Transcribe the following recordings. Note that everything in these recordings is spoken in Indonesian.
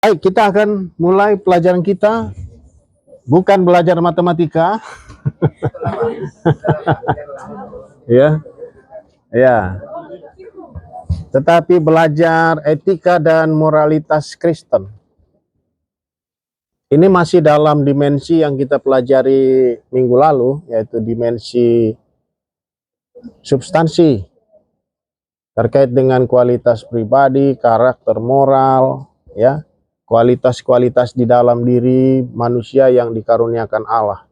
Baik, kita akan mulai pelajaran kita, bukan belajar matematika, ya, ya, tetapi belajar etika dan moralitas Kristen. Ini masih dalam dimensi yang kita pelajari minggu lalu, yaitu dimensi substansi terkait dengan kualitas pribadi, karakter moral, ya, kualitas-kualitas di dalam diri manusia yang dikaruniakan Allah,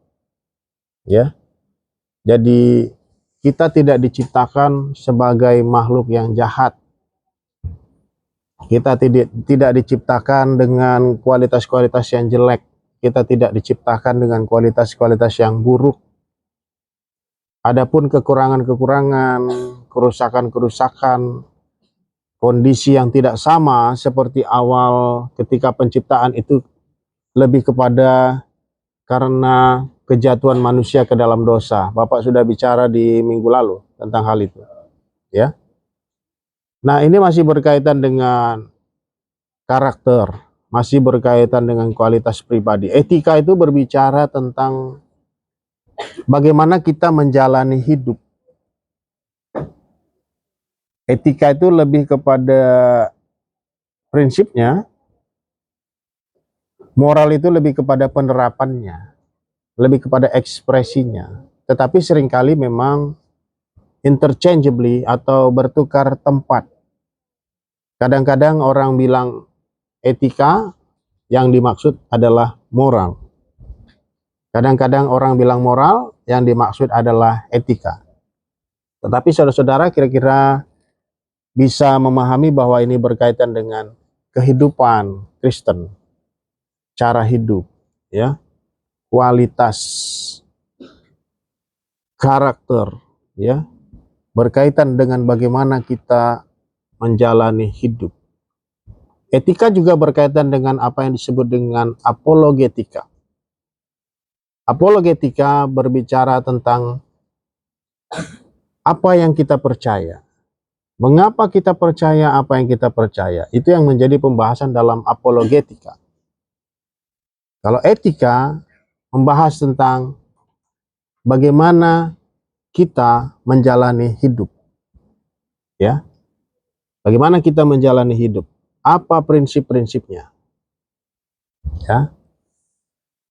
ya. Jadi kita tidak diciptakan sebagai makhluk yang jahat. Kita tidak diciptakan dengan kualitas-kualitas yang jelek. Kita tidak diciptakan dengan kualitas-kualitas yang buruk. Adapun kekurangan-kekurangan, kerusakan-kerusakan, kondisi yang tidak sama seperti awal ketika penciptaan itu lebih kepada karena kejatuhan manusia ke dalam dosa. Bapak sudah bicara di minggu lalu tentang hal itu, ya. Nah, ini masih berkaitan dengan karakter, masih berkaitan dengan kualitas pribadi. Etika itu berbicara tentang bagaimana kita menjalani hidup. Etika itu lebih kepada prinsipnya, moral itu lebih kepada penerapannya, lebih kepada ekspresinya. Tetapi seringkali memang interchangeably atau bertukar tempat. Kadang-kadang orang bilang etika, yang dimaksud adalah moral. Kadang-kadang orang bilang moral, yang dimaksud adalah etika. Tetapi saudara-saudara kira-kira bisa memahami bahwa ini berkaitan dengan kehidupan Kristen, cara hidup, ya, kualitas, karakter, ya, berkaitan dengan bagaimana kita menjalani hidup. Etika juga berkaitan dengan apa yang disebut dengan apologetika. Apologetika berbicara tentang apa yang kita percaya. Mengapa kita percaya apa yang kita percaya? Itu yang menjadi pembahasan dalam apologetika. Kalau etika membahas tentang bagaimana kita menjalani hidup. Ya. Bagaimana kita menjalani hidup? Apa prinsip-prinsipnya? Ya.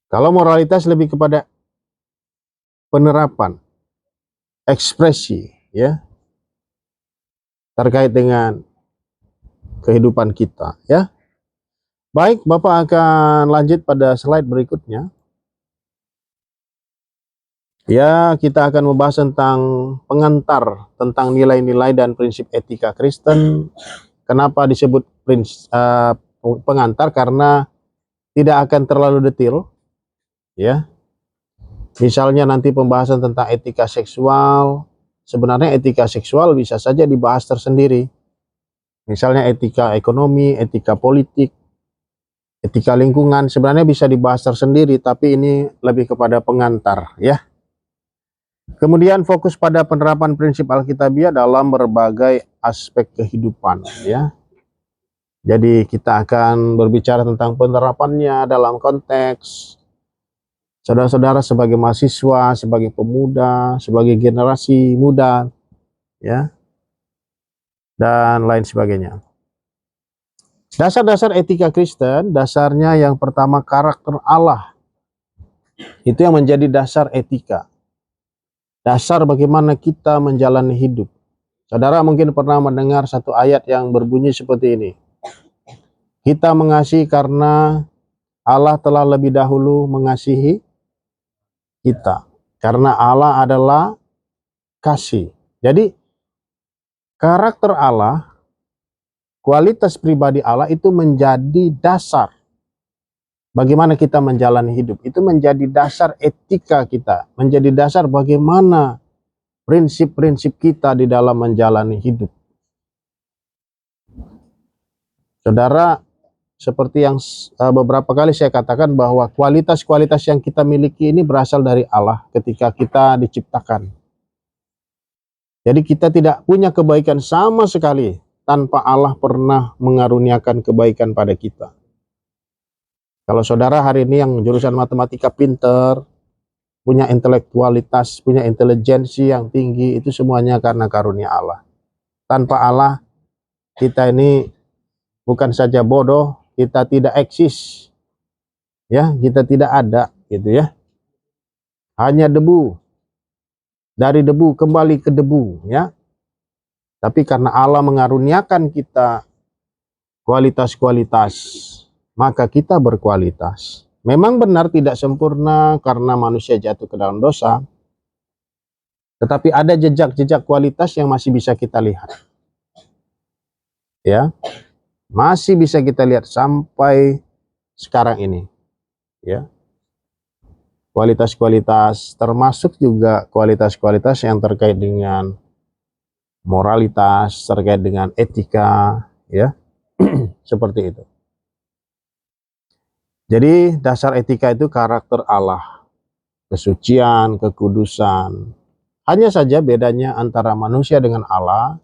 Kalau moralitas lebih kepada penerapan, ekspresi, ya, terkait dengan kehidupan kita, ya. Baik, Bapak akan lanjut pada slide berikutnya. Ya, kita akan membahas tentang pengantar, tentang nilai-nilai dan prinsip etika Kristen. Kenapa disebut pengantar? Karena tidak akan terlalu detail, ya. Misalnya nanti pembahasan tentang etika seksual, sebenarnya etika seksual bisa saja dibahas tersendiri. Misalnya etika ekonomi, etika politik, etika lingkungan, sebenarnya bisa dibahas tersendiri, tapi ini lebih kepada pengantar, ya. Kemudian fokus pada penerapan prinsip Alkitabiah dalam berbagai aspek kehidupan, ya. Jadi kita akan berbicara tentang penerapannya dalam konteks saudara-saudara sebagai mahasiswa, sebagai pemuda, sebagai generasi muda, ya, dan lain sebagainya. Dasar-dasar etika Kristen, dasarnya yang pertama karakter Allah. Itu yang menjadi dasar etika. Dasar bagaimana kita menjalani hidup. Saudara mungkin pernah mendengar satu ayat yang berbunyi seperti ini. Kita mengasihi karena Allah telah lebih dahulu mengasihi kita. Karena Allah adalah kasih. Jadi karakter Allah, kualitas pribadi Allah itu menjadi dasar bagaimana kita menjalani hidup. Itu menjadi dasar etika kita, menjadi dasar bagaimana prinsip-prinsip kita di dalam menjalani hidup. Saudara, seperti yang beberapa kali saya katakan bahwa kualitas-kualitas yang kita miliki ini berasal dari Allah ketika kita diciptakan. Jadi kita tidak punya kebaikan sama sekali tanpa Allah pernah mengaruniakan kebaikan pada kita. Kalau saudara hari ini yang jurusan matematika pinter, punya intelektualitas, punya intelijensi yang tinggi, itu semuanya karena karunia Allah. Tanpa Allah, kita ini bukan saja bodoh, kita tidak eksis. Ya, kita tidak ada gitu ya. Hanya debu. Dari debu kembali ke debu ya. Tapi karena Allah mengaruniakan kita kualitas-kualitas, maka kita berkualitas. Memang benar tidak sempurna karena manusia jatuh ke dalam dosa, tetapi ada jejak-jejak kualitas yang masih bisa kita lihat. Ya. Masih bisa kita lihat sampai sekarang ini. Ya. Kualitas-kualitas termasuk juga kualitas-kualitas yang terkait dengan moralitas, terkait dengan etika, ya. Seperti itu. Jadi dasar etika itu karakter Allah, kesucian, kekudusan. Hanya saja bedanya antara manusia dengan Allah.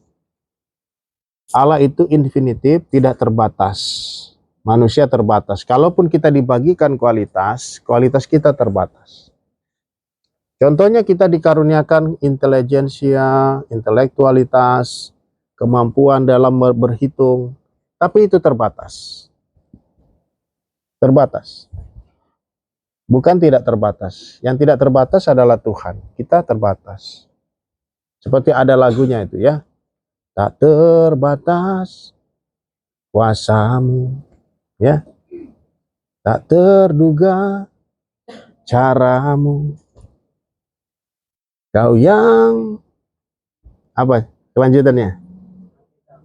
Allah itu infinitif, tidak terbatas. Manusia terbatas. Kalaupun kita dibagikan kualitas, kualitas kita terbatas. Contohnya kita dikaruniakan intelijensia, intelektualitas, kemampuan dalam berhitung, tapi itu terbatas. Terbatas. Bukan tidak terbatas. Yang tidak terbatas adalah Tuhan. Kita terbatas. Seperti ada lagunya itu ya. Tak terbatas kuasamu. Ya. Tak terduga caramu. Kau yang apa kelanjutannya?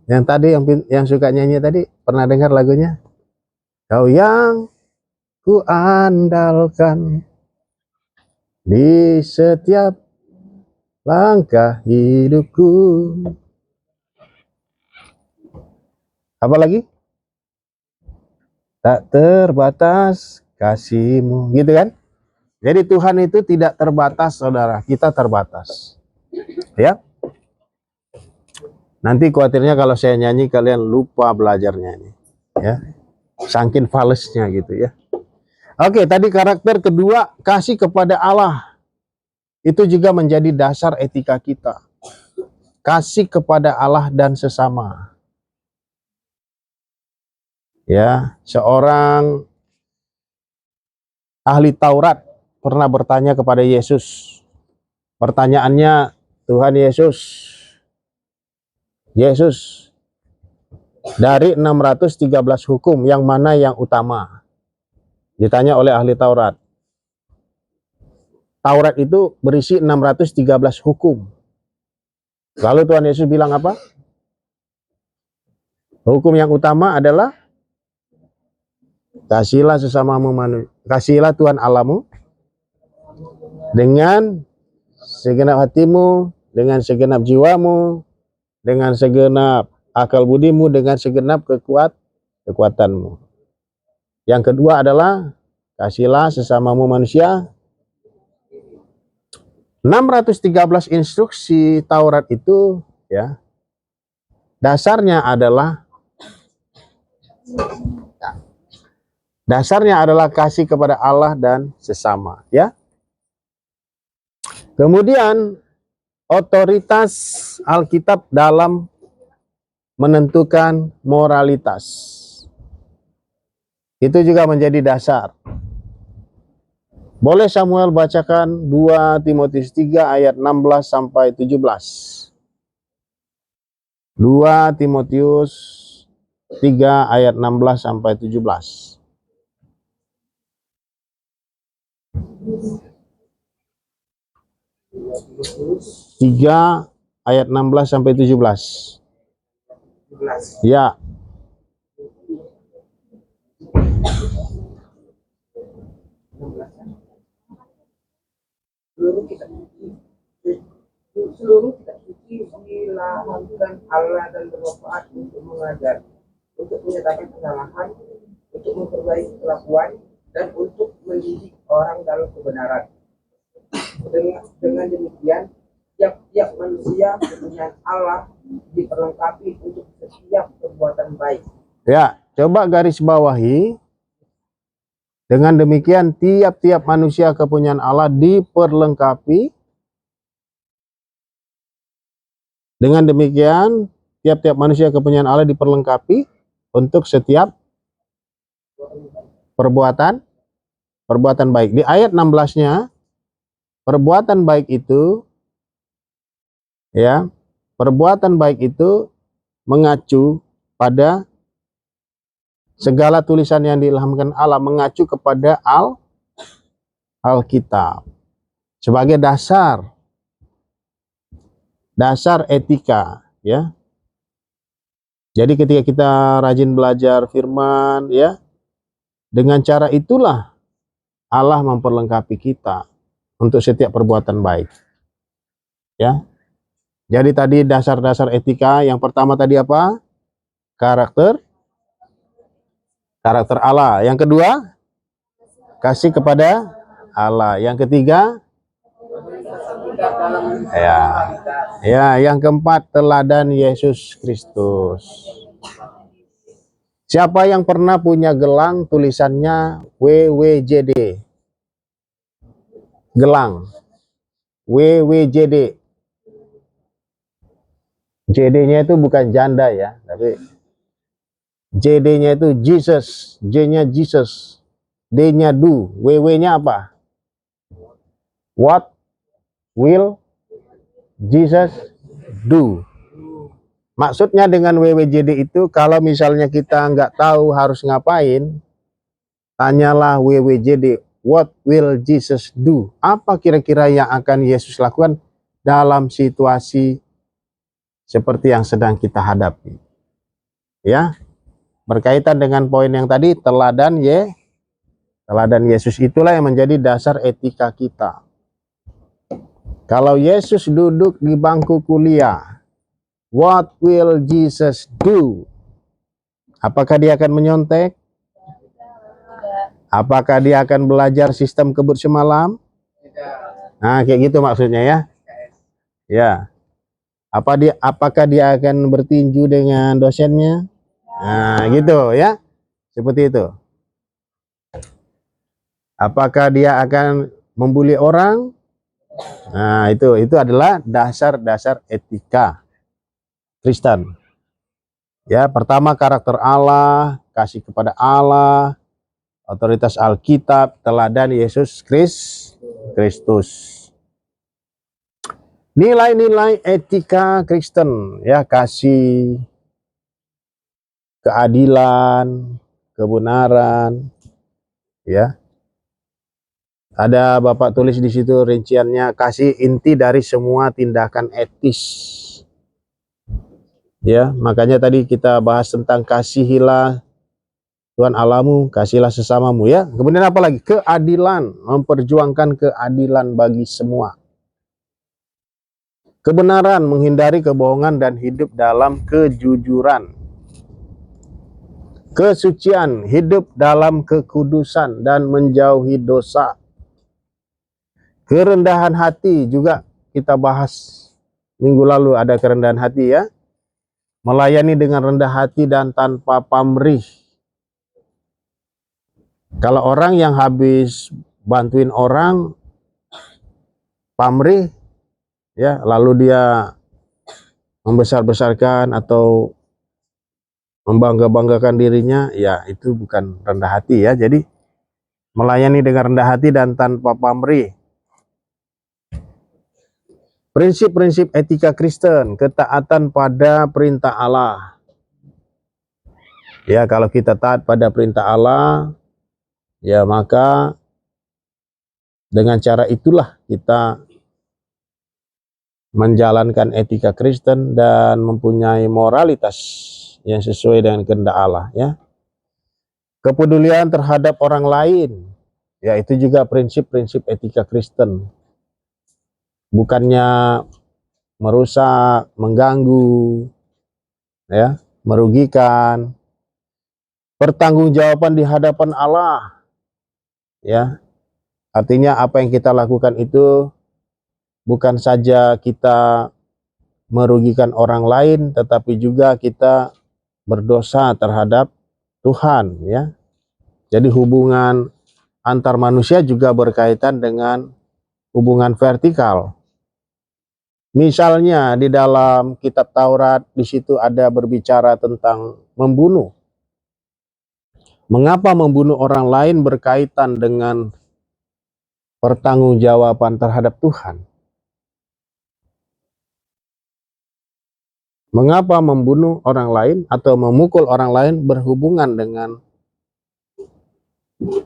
Yang tadi yang suka nyanyi tadi pernah dengar lagunya? Kau yang ku andalkan di setiap langkah hidupku. Apa lagi? Tak terbatas kasih-Mu, gitu kan? Jadi Tuhan itu tidak terbatas, saudara. Kita terbatas. Ya. Nanti khawatirnya kalau saya nyanyi kalian lupa belajarnya ini. Ya. Saking falesnya gitu ya. Oke, tadi karakter kedua, kasih kepada Allah. Itu juga menjadi dasar etika kita. Kasih kepada Allah dan sesama. Ya, seorang ahli Taurat pernah bertanya kepada Yesus. Pertanyaannya, Tuhan Yesus, dari 613 hukum, yang mana yang utama? Ditanya oleh ahli Taurat. Taurat itu berisi 613 hukum. Lalu Tuhan Yesus bilang apa? Hukum yang utama adalah kasihlah sesamamu manusia, kasihlah Tuhan Allahmu dengan segenap hatimu, dengan segenap jiwamu, dengan segenap akal budimu, dengan segenap kekuatanmu. Yang kedua adalah kasihlah sesamamu manusia. 613 instruksi Taurat itu ya, dasarnya adalah kasih kepada Allah dan sesama, ya. Kemudian otoritas Alkitab dalam menentukan moralitas. Itu juga menjadi dasar. Boleh Samuel bacakan 2 Timotius 3 ayat 16 sampai 17. 2 Timotius 3 ayat 16 sampai 17. 3 ayat 16 sampai 17. Ya. Seluruh kitab suci dilahirkan Allah dan bermanfaat untuk mengajar, untuk menyatakan kesalahan, untuk memperbaiki kelakuan, dan untuk mendidik orang dalam kebenaran. Dengan demikian, tiap-tiap manusia kepunyaan Allah diperlengkapi untuk setiap perbuatan baik. Ya, coba garis bawahi Dengan demikian tiap-tiap manusia kepunyaan Allah diperlengkapi. Dengan demikian tiap-tiap manusia kepunyaan Allah diperlengkapi untuk setiap perbuatan baik. Di ayat 16-nya, perbuatan baik itu, ya, perbuatan baik itu mengacu pada segala tulisan yang diilhamkan Allah, mengacu kepada Alkitab sebagai dasar etika, ya. Jadi ketika kita rajin belajar firman, ya, dengan cara itulah Allah memperlengkapi kita untuk setiap perbuatan baik, ya. Jadi tadi dasar-dasar etika, yang pertama tadi apa? Karakter Allah. Yang kedua, kasih kepada Allah. Yang ketiga, yang keempat, teladan Yesus Kristus. Siapa yang pernah punya gelang tulisannya WWJD? Gelang WWJD. JD-nya itu bukan janda, ya, tapi JD-nya itu Jesus, J-nya Jesus, D-nya do, WW-nya apa? What will Jesus do? Maksudnya dengan WWJD itu, kalau misalnya kita nggak tahu harus ngapain, tanyalah WWJD, what will Jesus do? Apa kira-kira yang akan Yesus lakukan dalam situasi seperti yang sedang kita hadapi? Ya, berkaitan dengan poin yang tadi, teladan Yesus itulah yang menjadi dasar etika kita. Kalau Yesus duduk di bangku kuliah, what will Jesus do? Apakah dia akan menyontek? Apakah dia akan belajar sistem kebut semalam? Nah, kayak gitu maksudnya, ya. Ya. Apakah dia akan bertinju dengan dosennya? Nah, gitu, ya. Seperti itu. Apakah dia akan membuli orang? Nah, itu adalah dasar-dasar etika Kristen. Ya, pertama karakter Allah, kasih kepada Allah, otoritas Alkitab, teladan Yesus Kristus. Nilai-nilai etika Kristen, ya, kasih, keadilan, kebenaran, ya. Ada Bapak tulis di situ rinciannya, kasih inti dari semua tindakan etis. Ya, makanya tadi kita bahas tentang kasihilah Tuhan Allahmu, kasihlah sesamamu, ya. Kemudian apa lagi? Keadilan, memperjuangkan keadilan bagi semua. Kebenaran, menghindari kebohongan dan hidup dalam kejujuran. Kesucian, hidup dalam kekudusan dan menjauhi dosa. Kerendahan hati juga kita bahas minggu lalu, ada kerendahan hati, ya. Melayani dengan rendah hati dan tanpa pamrih. Kalau orang yang habis bantuin orang pamrih, ya, lalu dia membesar-besarkan atau membangga-banggakan dirinya, ya, itu bukan rendah hati, ya. Jadi melayani dengan rendah hati dan tanpa pamrih. Prinsip-prinsip etika Kristen, ketaatan pada perintah Allah. Ya, kalau kita taat pada perintah Allah, ya, maka dengan cara itulah kita menjalankan etika Kristen dan mempunyai moralitas yang sesuai dengan kehendak Allah, ya. Kepedulian terhadap orang lain, ya, itu juga prinsip-prinsip etika Kristen. Bukannya merusak, mengganggu, ya, merugikan. Pertanggungjawaban di hadapan Allah, ya. Artinya apa yang kita lakukan itu bukan saja kita merugikan orang lain, tetapi juga kita berdosa terhadap Tuhan, ya. Jadi hubungan antar manusia juga berkaitan dengan hubungan vertikal. Misalnya di dalam kitab Taurat, di situ ada berbicara tentang membunuh. Mengapa membunuh orang lain berkaitan dengan pertanggungjawaban terhadap Tuhan? Mengapa membunuh orang lain atau memukul orang lain berhubungan dengan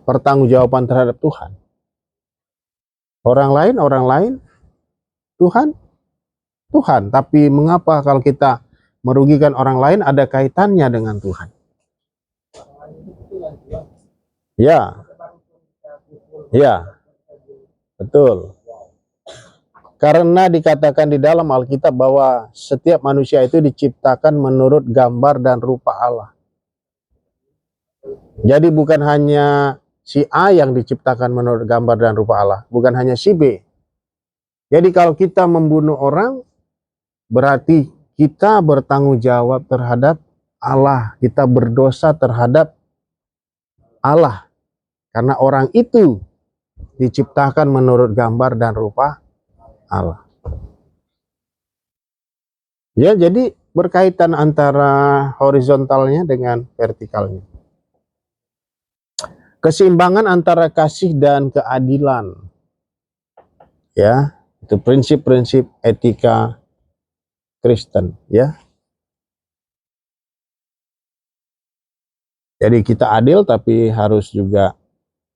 pertanggungjawaban terhadap Tuhan? Orang lain, Tuhan. Tapi mengapa kalau kita merugikan orang lain ada kaitannya dengan Tuhan? Ya, betul. Karena dikatakan di dalam Alkitab bahwa setiap manusia itu diciptakan menurut gambar dan rupa Allah. Jadi bukan hanya si A yang diciptakan menurut gambar dan rupa Allah, bukan hanya si B. Jadi kalau kita membunuh orang, berarti kita bertanggung jawab terhadap Allah, kita berdosa terhadap Allah. Karena orang itu diciptakan menurut gambar dan rupa Allah. Ya, jadi berkaitan antara horizontalnya dengan vertikalnya. Keseimbangan antara kasih dan keadilan. Ya, itu prinsip-prinsip etika Kristen, ya. Jadi kita adil tapi harus juga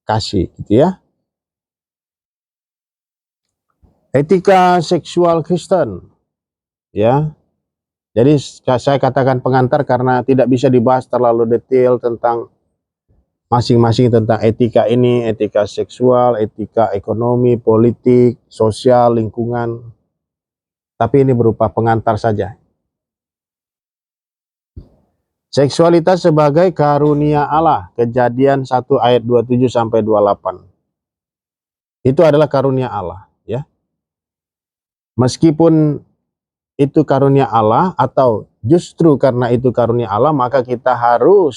kasih, gitu ya. Etika seksual Kristen, ya. Jadi saya katakan pengantar karena tidak bisa dibahas terlalu detail tentang masing-masing tentang etika ini, etika seksual, etika ekonomi, politik, sosial, lingkungan. Tapi ini berupa pengantar saja. Seksualitas sebagai karunia Allah, Kejadian 1 ayat 27 sampai 28. Itu adalah karunia Allah, ya. Meskipun itu karunia Allah atau justru karena itu karunia Allah, maka kita harus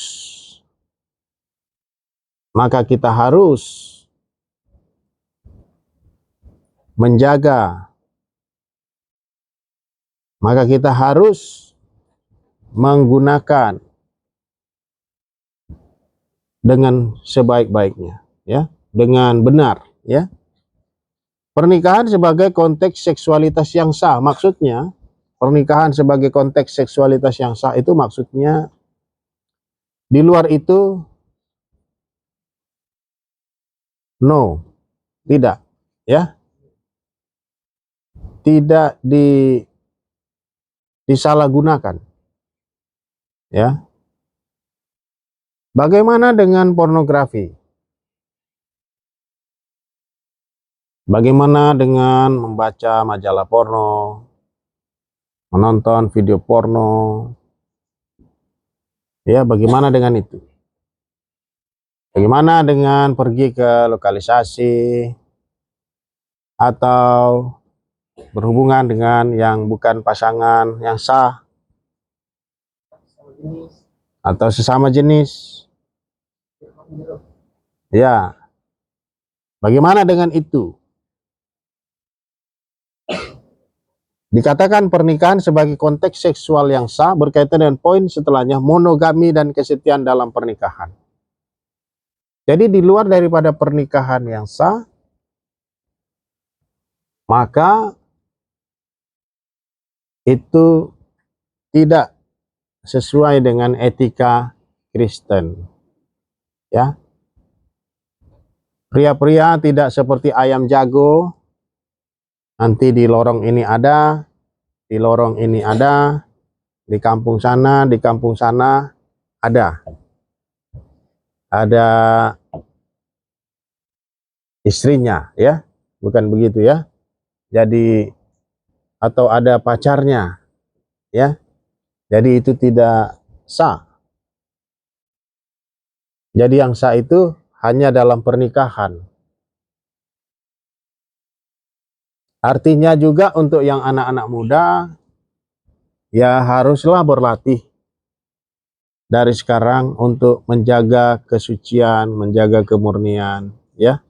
menjaga, maka kita harus menggunakan dengan sebaik-baiknya, ya, dengan benar, ya. Pernikahan sebagai konteks seksualitas yang sah, maksudnya pernikahan sebagai konteks seksualitas yang sah itu maksudnya di luar itu no, tidak, ya, tidak disalahgunakan, ya. Bagaimana dengan pornografi? Bagaimana dengan membaca majalah porno, menonton video porno? Ya, bagaimana dengan itu? Bagaimana dengan pergi ke lokalisasi atau berhubungan dengan yang bukan pasangan yang sah atau sesama jenis? Ya, bagaimana dengan itu? Dikatakan pernikahan sebagai konteks seksual yang sah berkaitan dengan poin setelahnya, monogami dan kesetiaan dalam pernikahan. Jadi di luar daripada pernikahan yang sah, maka itu tidak sesuai dengan etika Kristen. Ya. Pria-pria tidak seperti ayam jago, nanti di lorong ini ada, di lorong ini ada, di kampung sana ada. Ada istrinya, ya. Bukan begitu, ya. Jadi atau ada pacarnya, ya. Jadi itu tidak sah. Jadi yang sah itu hanya dalam pernikahan. Artinya juga untuk yang anak-anak muda, ya haruslah berlatih dari sekarang untuk menjaga kesucian, menjaga kemurnian, ya.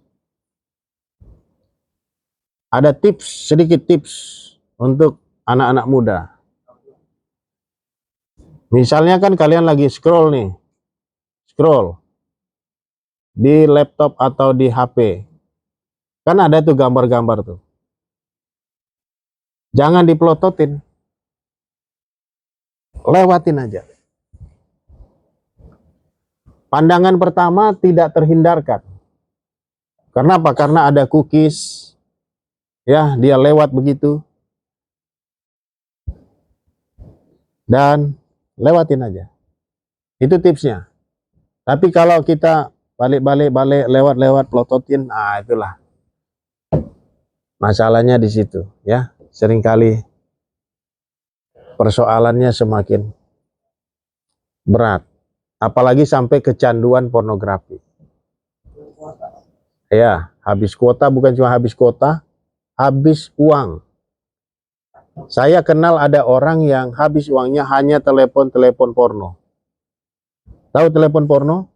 Ada tips, sedikit tips untuk anak-anak muda. Misalnya kan kalian lagi scroll nih, scroll di laptop atau di HP. Kan ada tuh gambar-gambar tuh. Jangan dipelototin. Lewatin aja. Pandangan pertama tidak terhindarkan. Kenapa? Karena ada cookies. Ya, dia lewat begitu. Dan lewatin aja. Itu tipsnya. Tapi kalau kita balik lewat pelototin, itulah masalahnya di situ, ya. Seringkali persoalannya semakin berat, apalagi sampai kecanduan pornografi. Ya, habis kuota, bukan cuma habis kuota, habis uang. Saya kenal ada orang yang habis uangnya hanya telepon porno. Tahu telepon porno?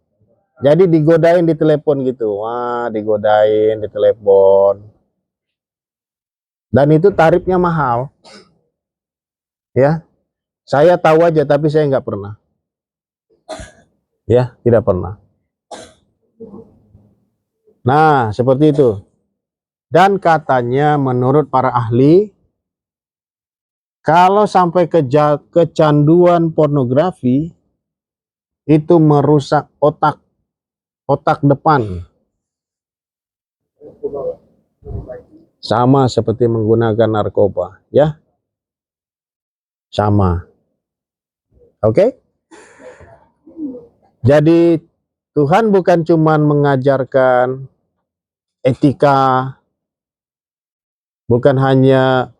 Jadi digodain di telepon gitu. Wah, digodain di telepon. Dan itu tarifnya mahal. Ya. Saya tahu aja tapi saya nggak pernah. Ya, tidak pernah. Nah, seperti itu. Dan katanya menurut para ahli, kalau sampai kecanduan pornografi, itu merusak otak depan. Sama seperti menggunakan narkoba, ya. Sama. Oke? Jadi Tuhan bukan cuma mengajarkan etika, bukan hanya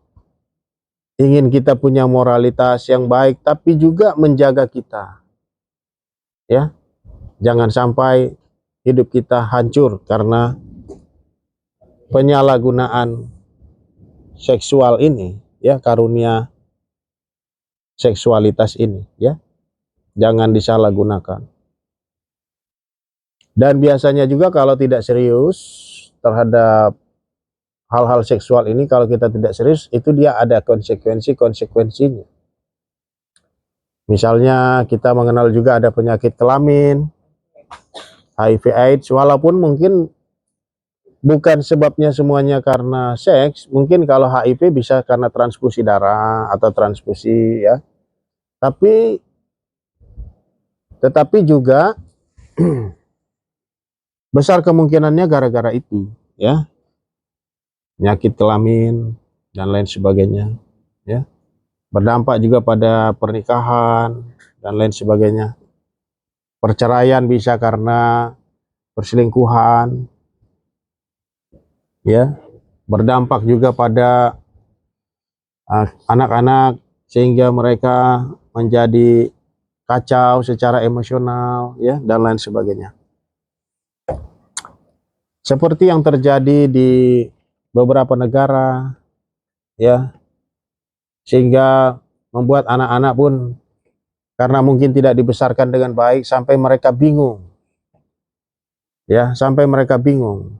ingin kita punya moralitas yang baik, tapi juga menjaga kita. Ya. Jangan sampai hidup kita hancur karena penyalahgunaan seksual ini, ya, karunia seksualitas ini, ya. Jangan disalahgunakan. Dan biasanya juga kalau tidak serius terhadap hal-hal seksual ini, kalau kita tidak serius, itu dia ada konsekuensinya. Misalnya kita mengenal juga ada penyakit kelamin, HIV/AIDS, walaupun mungkin bukan sebabnya semuanya karena seks, mungkin kalau HIV bisa karena transfusi darah atau transfusi, ya. Tetapi juga besar kemungkinannya gara-gara itu, ya. Penyakit kelamin dan lain sebagainya, ya. Berdampak juga pada pernikahan dan lain sebagainya. Perceraian bisa karena perselingkuhan, ya. Berdampak juga pada anak-anak sehingga mereka menjadi kacau secara emosional, ya, dan lain sebagainya. Seperti yang terjadi di beberapa negara, ya, sehingga membuat anak-anak pun karena mungkin tidak dibesarkan dengan baik sampai mereka bingung, ya, sampai mereka bingung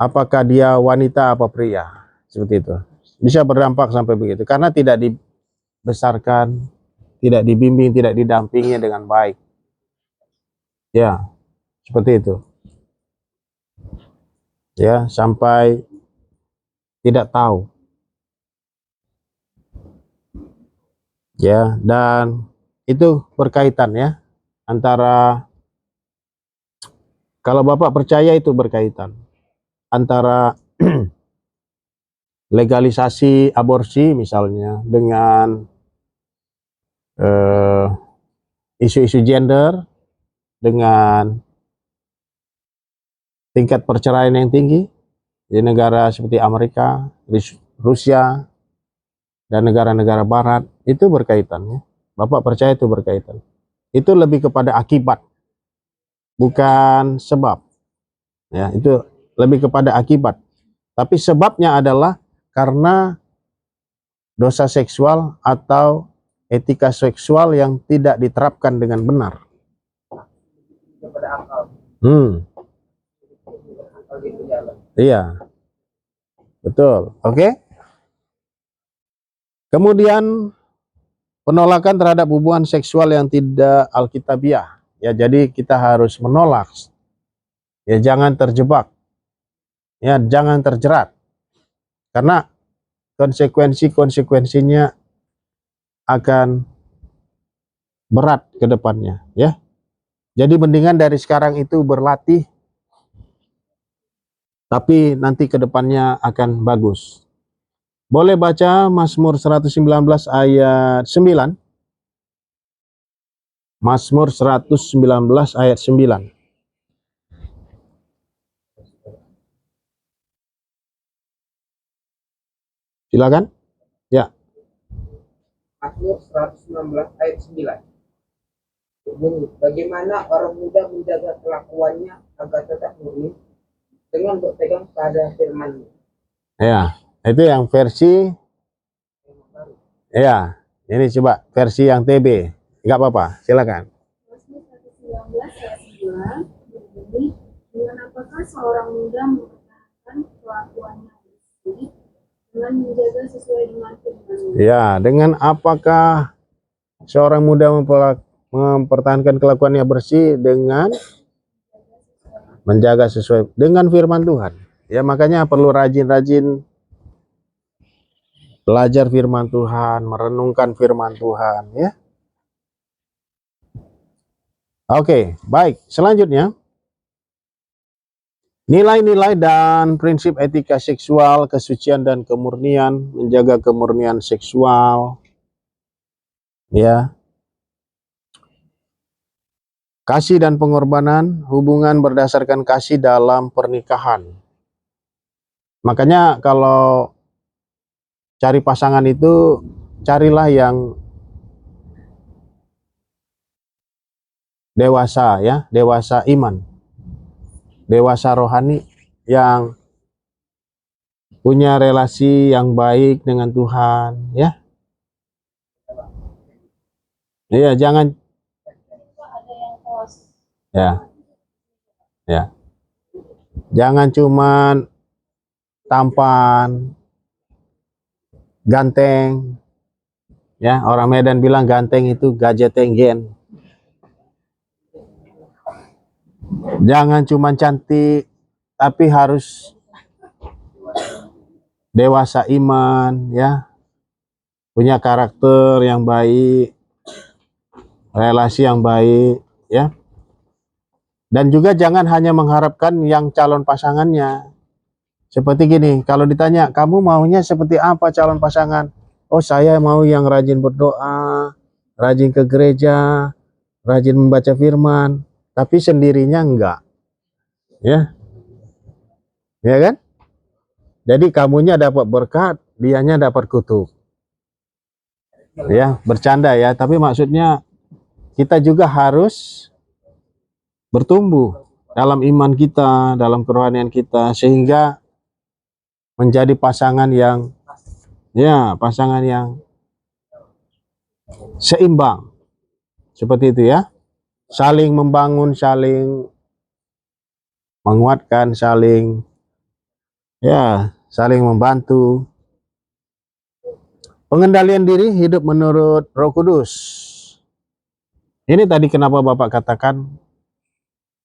apakah dia wanita apa pria, seperti itu. Bisa berdampak sampai begitu karena tidak dibesarkan, tidak dibimbing, tidak didampingi dengan baik, ya, seperti itu, ya, sampai tidak tahu, ya. Dan itu berkaitan, ya, antara, kalau Bapak percaya itu berkaitan antara legalisasi aborsi misalnya dengan isu-isu gender, dengan tingkat perceraian yang tinggi di negara seperti Amerika, Rusia, dan negara-negara barat, itu berkaitan, ya. Bapak percaya itu berkaitan. Itu lebih kepada akibat, bukan sebab, ya. Itu lebih kepada akibat. Tapi sebabnya adalah karena dosa seksual atau etika seksual yang tidak diterapkan dengan benar. Iya, betul. Oke. Kemudian penolakan terhadap hubungan seksual yang tidak alkitabiah. Ya, jadi kita harus menolak. Ya, jangan terjebak. Ya, jangan terjerat. Karena konsekuensinya akan berat ke depannya, ya. Jadi mendingan dari sekarang itu berlatih, tapi nanti ke depannya akan bagus. Boleh baca Mazmur 119 ayat 9. Mazmur 119 ayat 9. Silakan. Ya. Mazmur 116 ayat 9. Berbunyi, bagaimana orang muda menjaga kelakuannya agar tetap murni dengan berpegang pada firman-Nya. Ya, itu yang versi, ya, ini coba versi yang TB. Enggak apa-apa, silakan. Mazmur 119 ayat 9 berbunyi, dengan apakah seorang muda mempertahankan kelakuannya bersih dengan menjaga sesuai dengan firman-Nya. Ya, dengan apakah seorang muda mempertahankan kelakuannya bersih dengan menjaga sesuai dengan firman Tuhan. Ya, makanya perlu rajin-rajin belajar firman Tuhan, merenungkan firman Tuhan, ya. Oke, baik. Selanjutnya, nilai-nilai dan prinsip etika seksual, kesucian dan kemurnian, menjaga kemurnian seksual, ya. Kasih dan pengorbanan, hubungan berdasarkan kasih dalam pernikahan. Makanya kalau cari pasangan itu, carilah yang dewasa, ya, dewasa iman, dewasa rohani, yang punya relasi yang baik dengan Tuhan, ya. Iya, jangan, ya, ya, jangan cuman tampan, ganteng, ya. Orang Medan bilang ganteng itu gajetenggen. Jangan cuman cantik, tapi harus dewasa iman, ya, punya karakter yang baik, relasi yang baik, ya. Dan juga jangan hanya mengharapkan yang calon pasangannya. Seperti gini, kalau ditanya, kamu maunya seperti apa calon pasangan? Oh, saya mau yang rajin berdoa, rajin ke gereja, rajin membaca firman, tapi sendirinya enggak, ya. Ya kan? Jadi kamunya dapat berkat, dianya dapat kutuk. Ya, bercanda ya, tapi maksudnya kita juga harus bertumbuh dalam iman kita, dalam kerohanian kita, sehingga menjadi pasangan yang, ya, pasangan yang seimbang. Seperti itu, ya. Saling membangun, saling menguatkan, saling, ya, saling membantu. Pengendalian diri hidup menurut Roh Kudus. Ini tadi kenapa Bapak katakan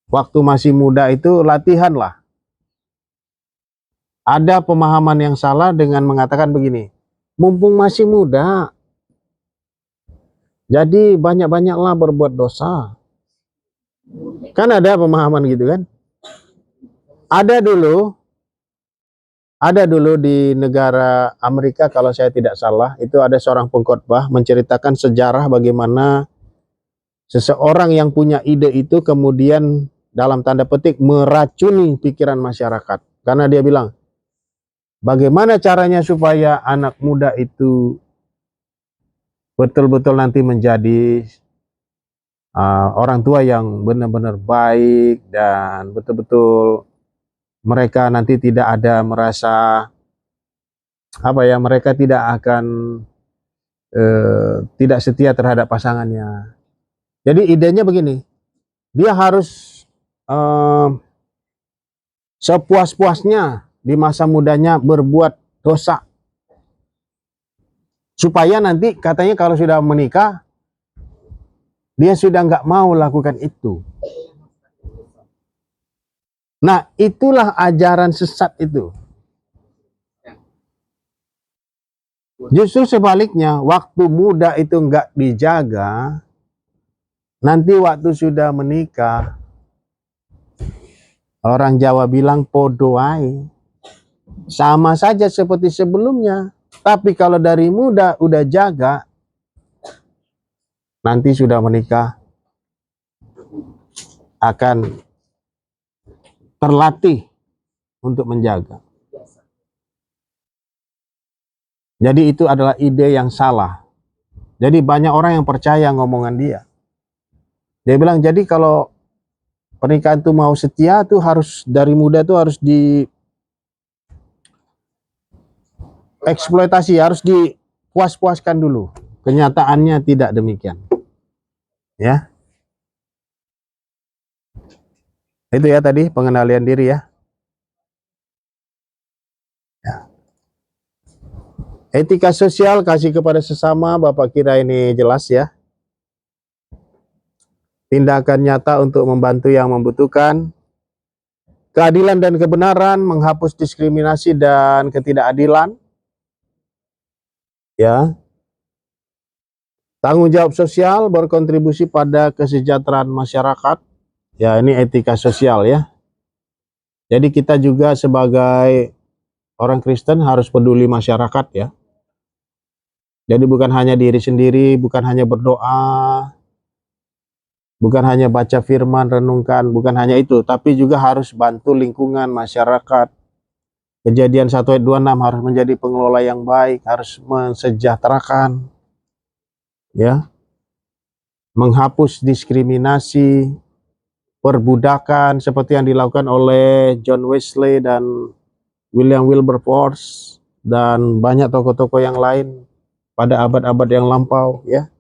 waktu masih muda itu latihanlah. Ada pemahaman yang salah dengan mengatakan begini, mumpung masih muda, jadi banyak-banyaklah berbuat dosa. Kan ada pemahaman gitu kan? Ada dulu di negara Amerika kalau saya tidak salah, itu ada seorang pengkhotbah menceritakan sejarah bagaimana seseorang yang punya ide itu kemudian dalam tanda petik meracuni pikiran masyarakat. Karena dia bilang, bagaimana caranya supaya anak muda itu betul-betul nanti menjadi orang tua yang benar-benar baik dan betul-betul mereka nanti tidak ada merasa apa ya, mereka tidak akan tidak setia terhadap pasangannya. Jadi idenya begini, dia harus sepuas-puasnya di masa mudanya berbuat dosa. Supaya nanti katanya kalau sudah menikah, dia sudah nggak mau lakukan itu. Nah, itulah ajaran sesat itu. Justru sebaliknya, waktu muda itu nggak dijaga, nanti waktu sudah menikah, orang Jawa bilang podo ae. Sama saja seperti sebelumnya. Tapi kalau dari muda udah jaga, nanti sudah menikah akan terlatih untuk menjaga. Jadi itu adalah ide yang salah. Jadi banyak orang yang percaya ngomongan dia. Dia bilang, jadi kalau pernikahan itu mau setia tuh harus dari muda tuh harus dieksploitasi, harus dipuas-puaskan dulu. Kenyataannya tidak demikian. Ya. Itu ya tadi pengendalian diri ya. Etika sosial kasih kepada sesama, Bapak kira ini jelas ya. Tindakan nyata untuk membantu yang membutuhkan. Keadilan dan kebenaran, menghapus diskriminasi dan ketidakadilan. Ya. Tanggung jawab sosial, berkontribusi pada kesejahteraan masyarakat. Ya, ini etika sosial ya. Jadi kita juga sebagai orang Kristen harus peduli masyarakat ya. Jadi bukan hanya diri sendiri, bukan hanya berdoa, bukan hanya baca firman, renungkan, bukan hanya itu, tapi juga harus bantu lingkungan, masyarakat. Kejadian 1 ayat 26 harus menjadi pengelola yang baik, harus mensejahterakan, ya, menghapus diskriminasi, perbudakan seperti yang dilakukan oleh John Wesley dan William Wilberforce dan banyak tokoh-tokoh yang lain pada abad-abad yang lampau, ya.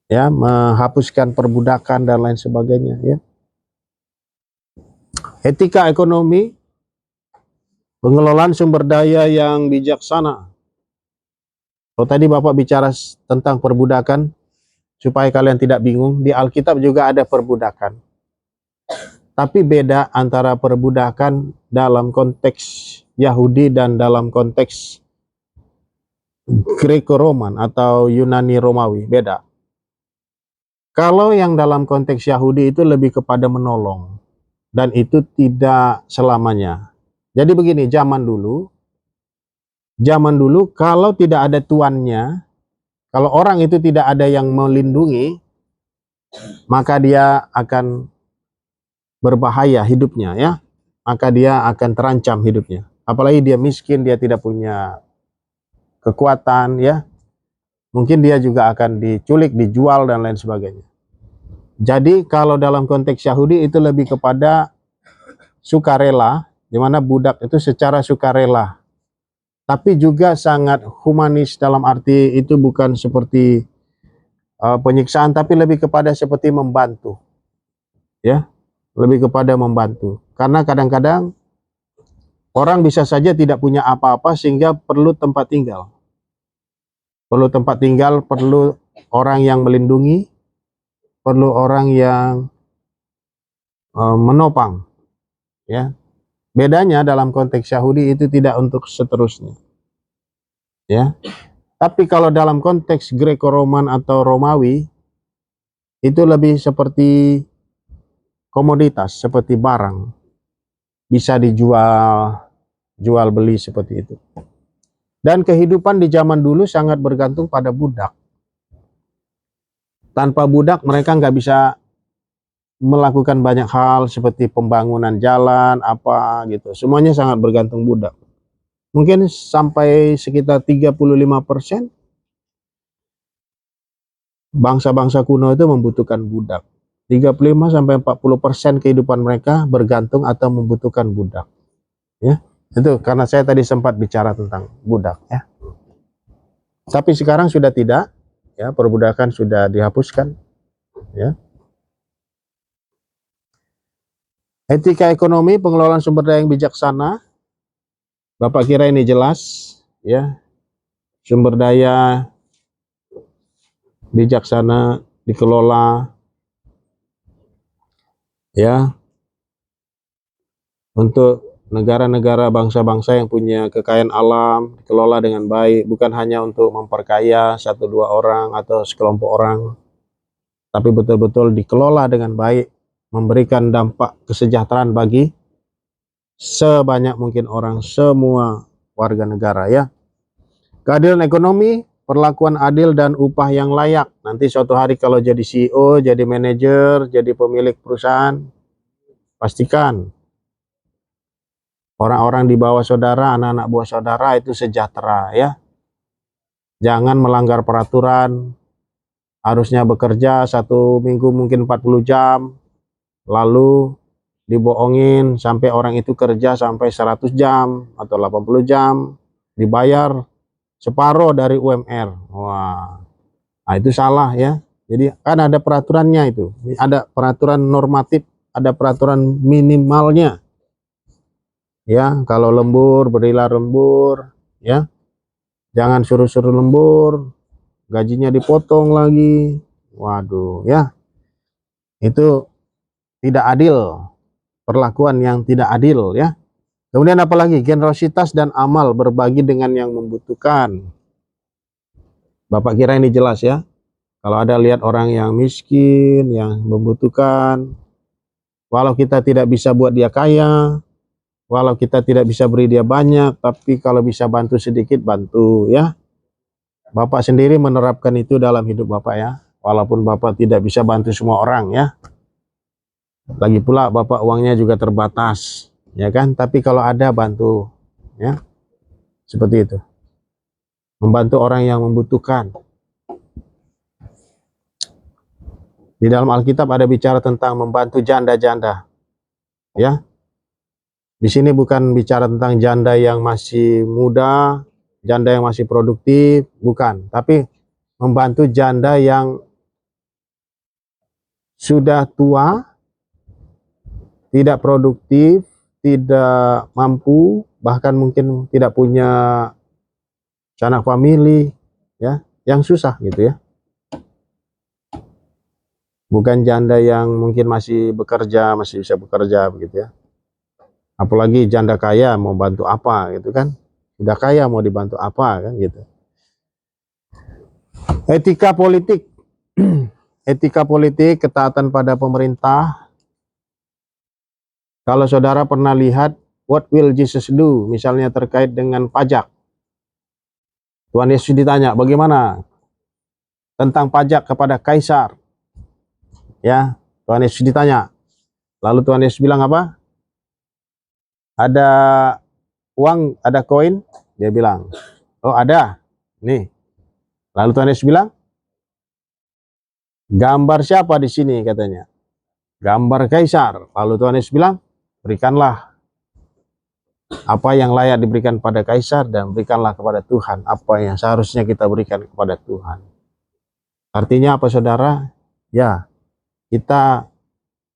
Ya, menghapuskan perbudakan dan lain sebagainya, ya. Etika ekonomi, pengelolaan sumber daya yang bijaksana. Kalau tadi Bapak bicara tentang perbudakan, supaya kalian tidak bingung, di Alkitab juga ada perbudakan. Tapi beda antara perbudakan dalam konteks Yahudi dan dalam konteks Greco-Roman atau Yunani Romawi, beda. Kalau yang dalam konteks Yahudi itu lebih kepada menolong, dan itu tidak selamanya. Jadi begini, zaman dulu kalau tidak ada tuannya, kalau orang itu tidak ada yang melindungi, maka dia akan berbahaya hidupnya, ya. Maka dia akan terancam hidupnya. Apalagi dia miskin, dia tidak punya kekuatan, ya. Mungkin dia juga akan diculik, dijual dan lain sebagainya. Jadi kalau dalam konteks Yahudi itu lebih kepada sukarela, di mana budak itu secara sukarela. Tapi juga sangat humanis dalam arti itu bukan seperti penyiksaan, tapi lebih kepada seperti membantu, ya, lebih kepada membantu. Karena kadang-kadang orang bisa saja tidak punya apa-apa sehingga perlu tempat tinggal, perlu orang yang melindungi, perlu orang yang menopang, ya. Bedanya dalam konteks Yahudi itu tidak untuk seterusnya, ya. Tapi kalau dalam konteks Greco-Roman atau Romawi, itu lebih seperti komoditas, seperti barang. Bisa dijual, jual beli seperti itu. Dan kehidupan di zaman dulu sangat bergantung pada budak. Tanpa budak mereka nggak bisa melakukan banyak hal seperti pembangunan jalan, apa gitu. Semuanya sangat bergantung budak. Mungkin sampai sekitar 35% bangsa-bangsa kuno itu membutuhkan budak. 35-40% kehidupan mereka bergantung atau membutuhkan budak. Ya, itu karena saya tadi sempat bicara tentang budak, ya. Tapi sekarang sudah tidak, ya, perbudakan sudah dihapuskan, ya. Etika ekonomi, pengelolaan sumber daya yang bijaksana. Bapak kira ini jelas, ya. Sumber daya bijaksana dikelola, ya, untuk negara-negara bangsa-bangsa yang punya kekayaan alam dikelola dengan baik, bukan hanya untuk memperkaya satu dua orang atau sekelompok orang, tapi betul-betul dikelola dengan baik, memberikan dampak kesejahteraan bagi sebanyak mungkin orang, semua warga negara, ya. Keadilan ekonomi, perlakuan adil dan upah yang layak. Nanti suatu hari kalau jadi CEO, jadi manajer, jadi pemilik perusahaan, pastikan orang-orang di bawah saudara, anak-anak buah saudara itu sejahtera, ya. Jangan melanggar peraturan, harusnya bekerja 1 minggu mungkin 40 jam, lalu dibohongin sampai orang itu kerja sampai 100 jam atau 80 jam, dibayar separuh dari UMR. Wah, nah itu salah, ya. Jadi kan ada peraturannya itu, ada peraturan normatif, ada peraturan minimalnya. Ya, kalau lembur, berilah lembur, ya. Jangan suruh-suruh lembur, gajinya dipotong lagi. Waduh, ya. Itu tidak adil, perlakuan yang tidak adil, ya. Kemudian apalagi generositas dan amal, berbagi dengan yang membutuhkan. Bapak kira ini jelas, ya. Kalau ada lihat orang yang miskin, yang membutuhkan, walau kita tidak bisa buat dia kaya, walau kita tidak bisa beri dia banyak, tapi kalau bisa bantu sedikit, bantu, ya. Bapak sendiri menerapkan itu dalam hidup Bapak, ya. Walaupun Bapak tidak bisa bantu semua orang, ya. Lagi pula Bapak uangnya juga terbatas, ya kan? Tapi kalau ada, bantu, ya. Seperti itu. Membantu orang yang membutuhkan. Di dalam Alkitab ada bicara tentang membantu janda-janda, ya. Di sini bukan bicara tentang janda yang masih muda, janda yang masih produktif, bukan. Tapi membantu janda yang sudah tua, tidak produktif, tidak mampu, bahkan mungkin tidak punya sanak famili, ya, yang susah gitu, ya. Bukan janda yang mungkin masih bekerja, masih bisa bekerja begitu, ya. Apalagi janda kaya mau bantu apa gitu kan? Udah kaya mau dibantu apa kan gitu. Etika politik. Etika politik, ketaatan pada pemerintah. Kalau saudara pernah lihat What Will Jesus Do, misalnya terkait dengan pajak. Tuhan Yesus ditanya, bagaimana tentang pajak kepada kaisar? Ya, Tuhan Yesus ditanya. Lalu Tuhan Yesus bilang apa? Ada uang, ada koin? Dia bilang, oh ada. Nih. Lalu Tuhan Yesus bilang, gambar siapa di sini katanya? Gambar kaisar. Lalu Tuhan Yesus bilang, berikanlah apa yang layak diberikan pada kaisar dan berikanlah kepada Tuhan apa yang seharusnya kita berikan kepada Tuhan. Artinya apa saudara? Ya, kita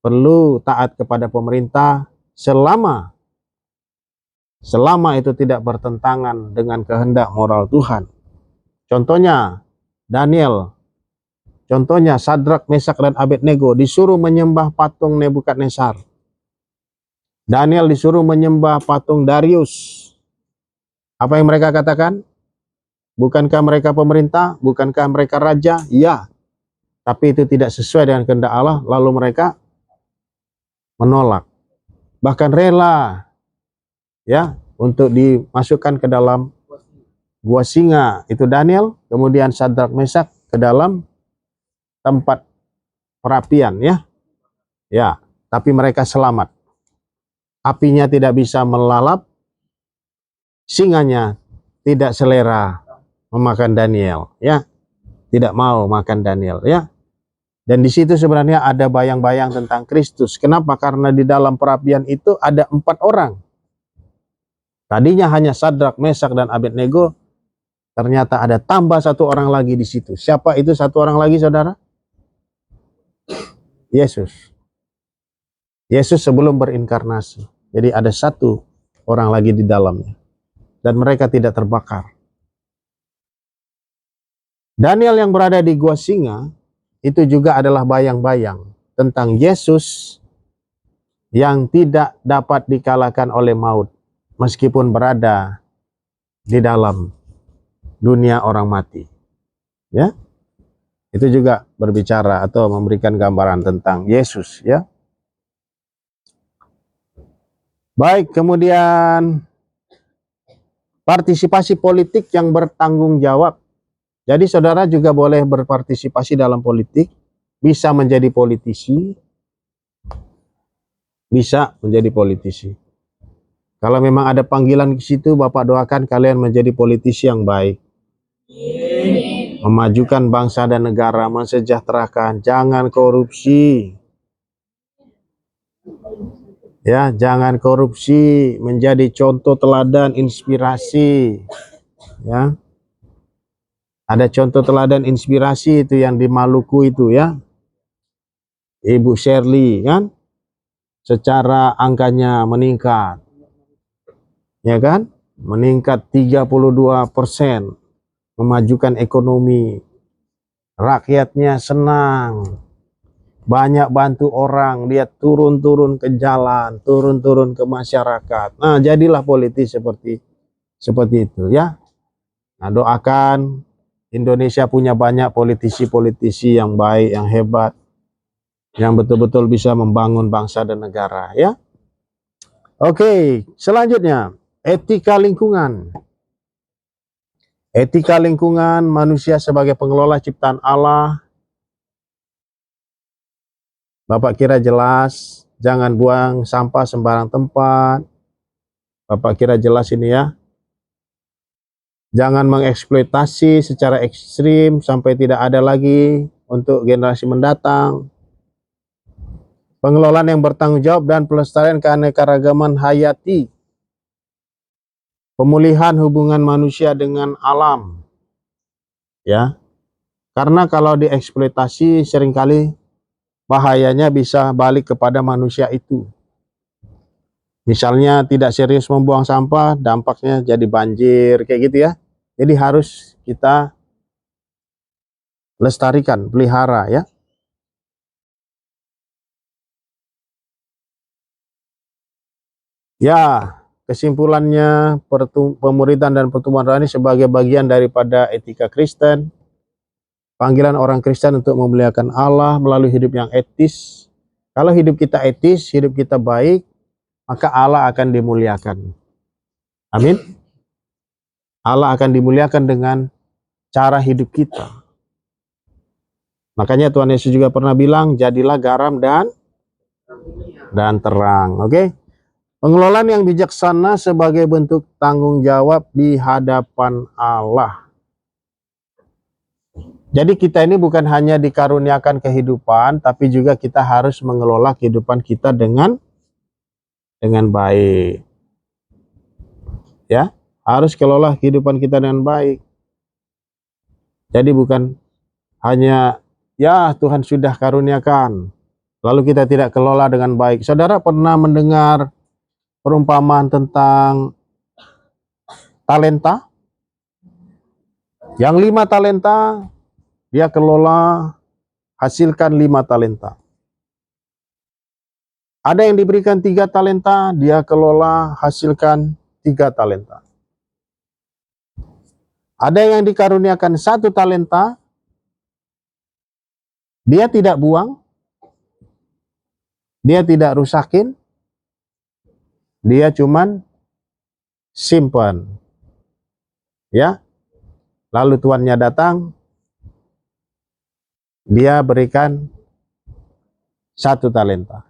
perlu taat kepada pemerintah selama itu tidak bertentangan dengan kehendak moral Tuhan. Contohnya Daniel, contohnya Sadrak, Mesak dan Abednego disuruh menyembah patung Nebukadnezar. Daniel disuruh menyembah patung Darius. Apa yang mereka katakan? Bukankah mereka pemerintah? Bukankah mereka raja? Ya. Tapi itu tidak sesuai dengan kehendak Allah, lalu mereka menolak. Bahkan rela, ya, untuk dimasukkan ke dalam gua singa. Itu Daniel, kemudian Sadrak, Mesak ke dalam tempat perapian, ya. Ya, tapi mereka selamat. Apinya tidak bisa melalap, singanya tidak selera memakan Daniel, ya. Tidak mau makan Daniel, ya. Dan di situ sebenarnya ada bayang-bayang tentang Kristus. Kenapa? Karena di dalam perapian itu ada 4 orang. Tadinya hanya Sadrak, Mesak dan Abednego, ternyata ada tambah 1 orang lagi di situ. Siapa itu 1 orang lagi, saudara? Yesus. Yesus sebelum berinkarnasi. Jadi ada satu orang lagi di dalamnya. Dan mereka tidak terbakar. Daniel yang berada di gua singa, itu juga adalah bayang-bayang tentang Yesus yang tidak dapat dikalahkan oleh maut. Meskipun berada di dalam dunia orang mati. Ya, itu juga berbicara atau memberikan gambaran tentang Yesus, ya. Baik, kemudian partisipasi politik yang bertanggung jawab. Jadi saudara juga boleh berpartisipasi dalam politik, bisa menjadi politisi, bisa menjadi politisi. Kalau memang ada panggilan ke situ, Bapak doakan kalian menjadi politisi yang baik. Memajukan bangsa dan negara, mensejahterakan, jangan korupsi. Ya, jangan korupsi, menjadi contoh teladan inspirasi. Ya. Ada contoh teladan inspirasi itu yang di Maluku itu, ya. Ibu Shirley, kan? Secara angkanya meningkat. Ya kan? Meningkat 32%. Memajukan ekonomi. Rakyatnya senang. Banyak bantu orang, dia turun-turun ke jalan, turun-turun ke masyarakat. Nah, jadilah politis seperti itu, ya. Nah, doakan Indonesia punya banyak politisi-politisi yang baik, yang hebat, yang betul-betul bisa membangun bangsa dan negara, ya. Oke, selanjutnya etika lingkungan. Etika lingkungan manusia sebagai pengelola ciptaan Allah. Bapak kira jelas, jangan buang sampah sembarang tempat. Bapak kira jelas ini, ya. Jangan mengeksploitasi secara ekstrim sampai tidak ada lagi untuk generasi mendatang. Pengelolaan yang bertanggung jawab dan pelestarian keanekaragaman hayati. Pemulihan hubungan manusia dengan alam. Ya. Karena kalau dieksploitasi seringkali bahayanya bisa balik kepada manusia itu. Misalnya tidak serius membuang sampah, dampaknya jadi banjir, kayak gitu, ya. Jadi harus kita lestarikan, pelihara, ya. Ya, kesimpulannya pemuridan dan pertumbuhan rohani sebagai bagian daripada etika Kristen. Panggilan orang Kristen untuk memuliakan Allah melalui hidup yang etis. Kalau hidup kita etis, hidup kita baik, maka Allah akan dimuliakan. Amin. Allah akan dimuliakan dengan cara hidup kita. Makanya Tuhan Yesus juga pernah bilang, jadilah garam dan terang. Oke? Pengelolaan yang bijaksana sebagai bentuk tanggung jawab di hadapan Allah. Jadi kita ini bukan hanya dikaruniakan kehidupan, tapi juga kita harus mengelola kehidupan kita dengan baik. Ya, harus kelola kehidupan kita dengan baik. Jadi bukan hanya, ya Tuhan sudah karuniakan, lalu kita tidak kelola dengan baik. Saudara pernah mendengar perumpamaan tentang talenta? Yang 5 talenta, dia kelola, hasilkan 5 talenta. Ada yang diberikan 3 talenta, dia kelola, hasilkan 3 talenta. Ada yang dikaruniakan 1 talenta, dia tidak buang, dia tidak rusakin, dia cuman simpan. Ya. Lalu tuannya datang, dia berikan 1 talenta.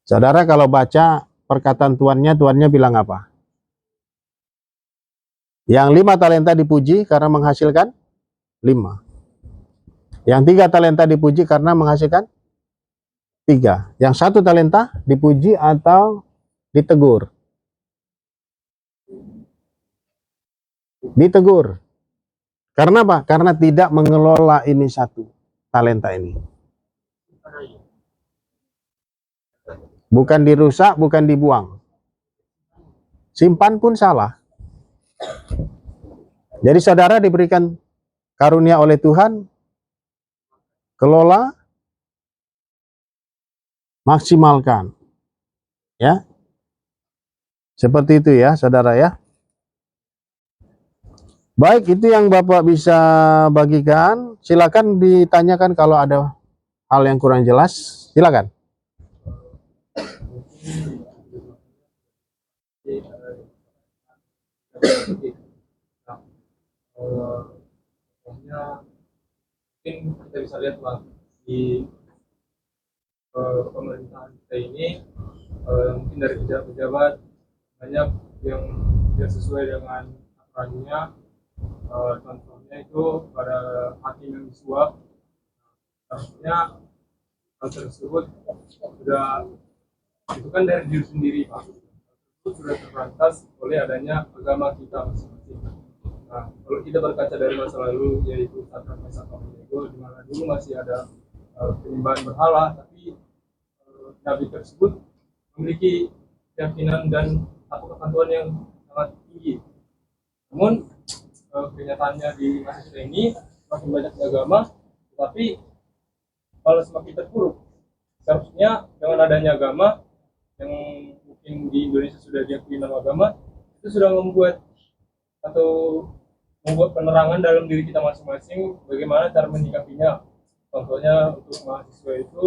Saudara kalau baca perkataan tuannya bilang apa? Yang 5 talenta dipuji karena menghasilkan 5. Yang 3 talenta dipuji karena menghasilkan 3. Yang 1 talenta dipuji atau ditegur? Ditegur. Karena apa? Karena tidak mengelola ini 1 talenta ini. Bukan dirusak, bukan dibuang. Simpan pun salah. Jadi saudara diberikan karunia oleh Tuhan, kelola, maksimalkan. Ya. Seperti itu ya, saudara ya. Baik, itu yang Bapak bisa bagikan. Silakan ditanyakan kalau ada hal yang kurang jelas. Silakan. Contohnya mungkin kita bisa lihat lah di pemerintahan kita ini, mungkin dari pejabat-pejabat banyak yang tidak sesuai dengan aturannya. Contohnya itu pada hakim yang disuap, harusnya hal tersebut sudah itu kan dari diri sendiri, Pak. Itu sudah terbatas oleh adanya agama kita masing-masing. Nah, kalau kita berkaca dari masa lalu, yaitu saat masa Pamego, di mana dulu masih ada penyembahan berhala, tapi nabi tersebut memiliki keyakinan dan ketakutan Tuhan yang sangat tinggi. Namun kenyataannya di masa kita ini semakin banyak agama, tetapi malah semakin terpuruk. Seharusnya dengan adanya agama yang mungkin di Indonesia sudah diakui nama agama, itu sudah membuat penerangan dalam diri kita masing-masing bagaimana cara menyikapinya. Contohnya untuk mahasiswa itu,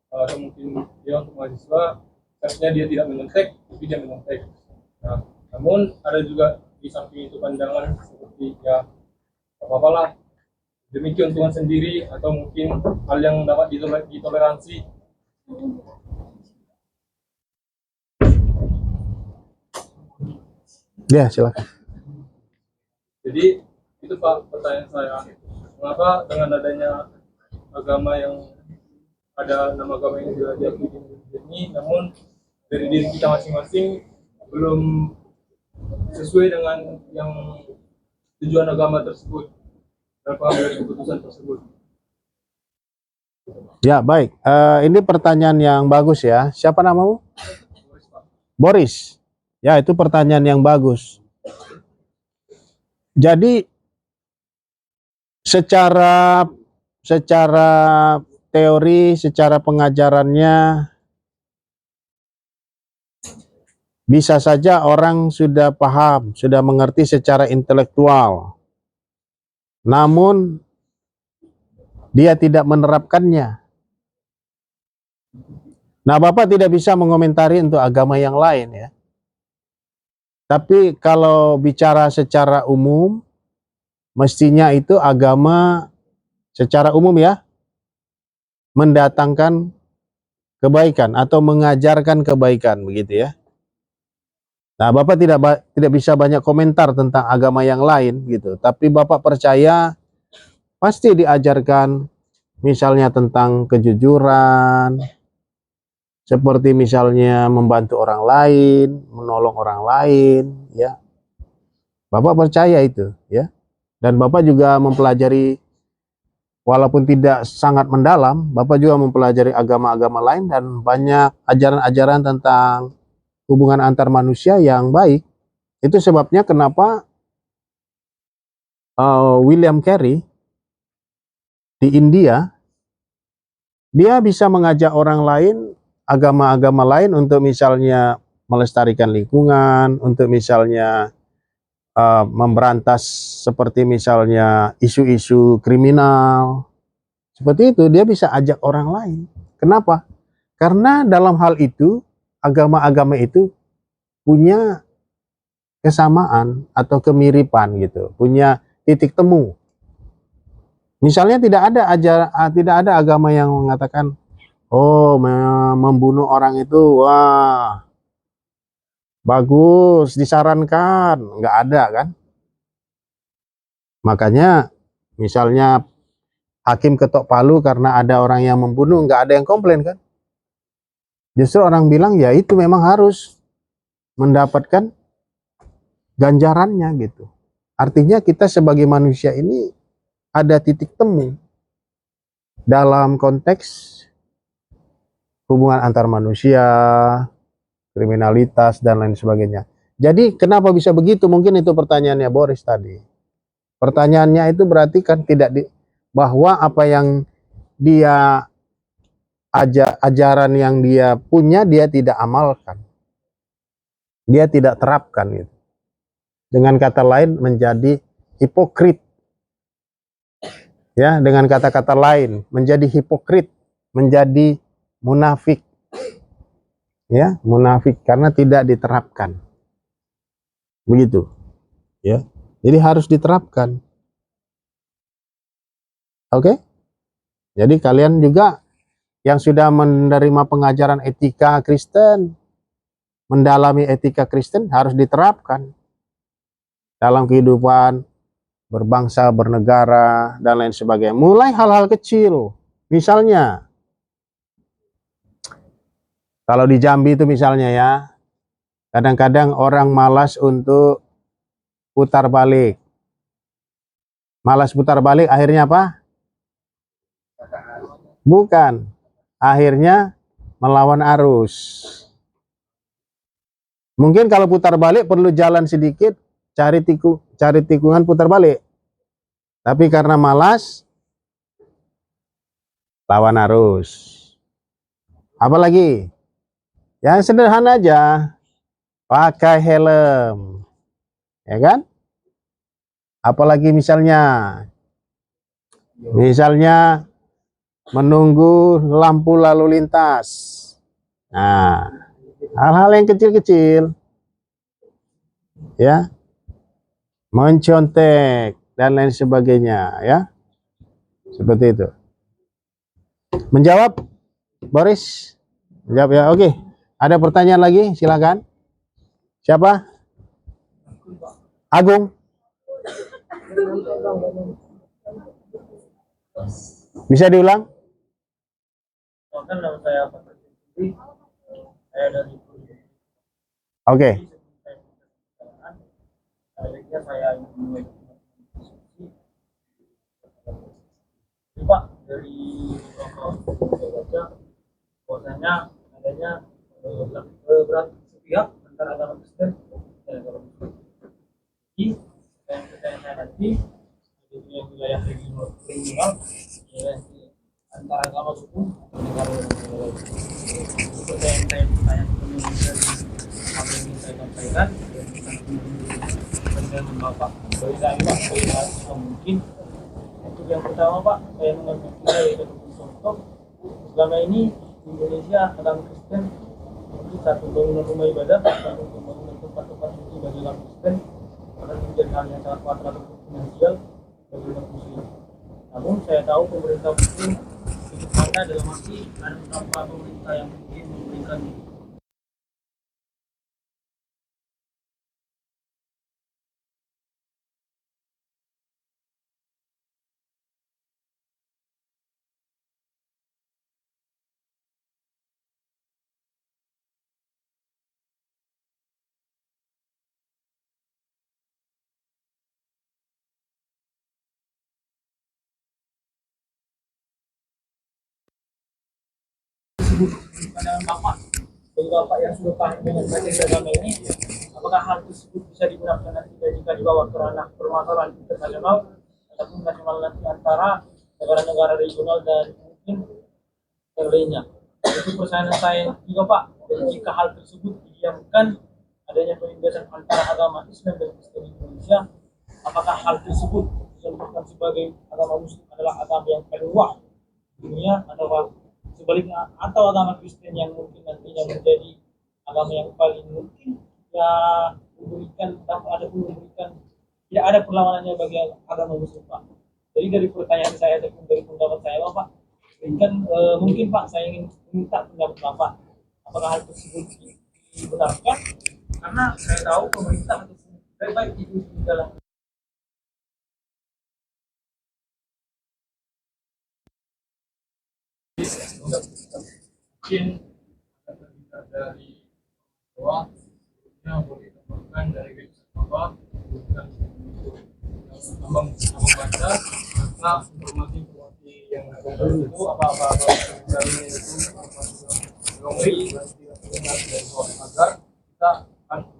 atau mungkin dia untuk mahasiswa, seharusnya dia tidak menyontek, tapi dia menyontek. Nah, namun ada juga di samping itu pandangan seperti ya apa-apa lah demi keuntungan sendiri, atau mungkin hal yang dapat ditoleransi. Ya, silakan. Jadi itu Pak pertanyaan saya, mengapa dengan adanya agama yang ada nama agama yang sudah diakui di Indonesia ini, namun dari diri kita masing-masing belum sesuai dengan yang tujuan agama tersebut dan pengambilan keputusan tersebut. Ya, baik. Ini pertanyaan yang bagus ya. Siapa namamu? Boris. Ya, itu pertanyaan yang bagus. Jadi secara teori, secara pengajarannya bisa saja orang sudah paham, sudah mengerti secara intelektual. Namun dia tidak menerapkannya. Nah, Bapak tidak bisa mengomentari untuk agama yang lain ya. Tapi kalau bicara secara umum, mestinya itu agama secara umum ya, mendatangkan kebaikan atau mengajarkan kebaikan begitu ya. Nah, Bapak tidak bisa banyak komentar tentang agama yang lain gitu. Tapi Bapak percaya pasti diajarkan misalnya tentang kejujuran, seperti misalnya membantu orang lain, menolong orang lain, ya. Bapak percaya itu, ya. Dan Bapak juga mempelajari, walaupun tidak sangat mendalam, Bapak juga mempelajari agama-agama lain dan banyak ajaran-ajaran tentang hubungan antar manusia yang baik. Itu sebabnya kenapa William Carey di India, dia bisa mengajak orang lain, agama-agama lain untuk misalnya melestarikan lingkungan, untuk misalnya memberantas seperti misalnya isu-isu kriminal. Seperti itu, dia bisa ajak orang lain. Kenapa? Karena dalam hal itu, agama-agama itu punya kesamaan atau kemiripan gitu, punya titik temu. Misalnya tidak ada agama yang mengatakan, oh, membunuh orang itu, wah, bagus, disarankan. Nggak ada kan? Makanya, misalnya hakim ketok palu karena ada orang yang membunuh, nggak ada yang komplain kan? Justru orang bilang, ya itu memang harus mendapatkan ganjarannya gitu. Artinya kita sebagai manusia ini ada titik temu dalam konteks hubungan antar manusia, kriminalitas, dan lain sebagainya. Jadi kenapa bisa begitu? Mungkin itu pertanyaannya Boris tadi. Pertanyaannya itu berarti kan bahwa apa yang dia ajaran yang dia punya dia tidak amalkan. Dia tidak terapkan itu. Dengan kata lain menjadi hipokrit. Ya, dengan kata-kata lain menjadi hipokrit, menjadi munafik. Ya, munafik karena tidak diterapkan. Begitu. Ya. Jadi harus diterapkan. Oke? Jadi kalian juga yang sudah menerima pengajaran etika Kristen, mendalami etika Kristen harus diterapkan dalam kehidupan berbangsa, bernegara, dan lain sebagainya. Mulai hal-hal kecil. Misalnya, kalau di Jambi itu misalnya ya, kadang-kadang orang malas untuk putar balik. Malas putar balik akhirnya apa? Bukan. Akhirnya melawan arus. Mungkin kalau putar balik perlu jalan sedikit, cari tikungan putar balik. Tapi karena malas, lawan arus. Apalagi? Yang sederhana aja, pakai helm. Ya kan? Apalagi misalnya menunggu lampu lalu lintas. Nah, hal-hal yang kecil-kecil. Ya. Mencontek dan lain sebagainya, ya. Seperti itu. Menjawab, Boris? Menjawab ya, oke. Ada pertanyaan lagi? Silakan. Siapa? Agung. Bisa diulang? Oke. Pak, dari bahwasanya adanya berat sepihak antara agama Kristen dan agama Muslim. Jadi saya nanti di wilayah kriminal antara agama suku dan negara lain. Seperti yang saya tanya sebelumnya dari apa yang saya sampaikan dengan Bapak. Bagi saya mungkin untuk yang pertama Pak, saya mengambil dari contoh selama ini di Indonesia agama Kristen mungkin satu bangunan rumah ibadah, satu bangunan tempat-tempat suci bagi agama Kristen akan menjadi hal yang sangat fatal atau finansial bagi umat Muslim. Namun saya tahu pemerintah Muslim itu ada dalam arti ada beberapa pemerintah yang mungkin memberikan pandangan Bapak, bagi Bapak yang sudah paham dengan materi agama ini, apakah hal tersebut bisa digunakan nanti jika dibawa ke ranah permasalahan internasional ataupun nasional nanti antara negara-negara regional dan mungkin lainnya? Itu pertanyaan saya juga Pak. Dan jika hal tersebut didiamkan adanya penindasan antara agama Islam dan Kristen di Indonesia, apakah hal tersebut disebutkan sebagai agama Muslim adalah agama yang paling wah di dunia atau sebaliknya, atau agama Kristen yang mungkin nantinya menjadi agama yang paling mungkin ya memberikan tidak ada perlawanannya bagi agama Muslim Pak. Jadi dari pertanyaan saya ataupun dari pendapat saya Bapak, berikan mungkin Pak saya ingin minta pendapat Bapak, apakah hal tersebut dibenarkan? Karena saya tahu pemerintah baik itu di dalam mungkin dari bawah yang boleh ditemukan dari website bawah abang baca informasi yang ada itu apa-apa dari itu Ngomongin agar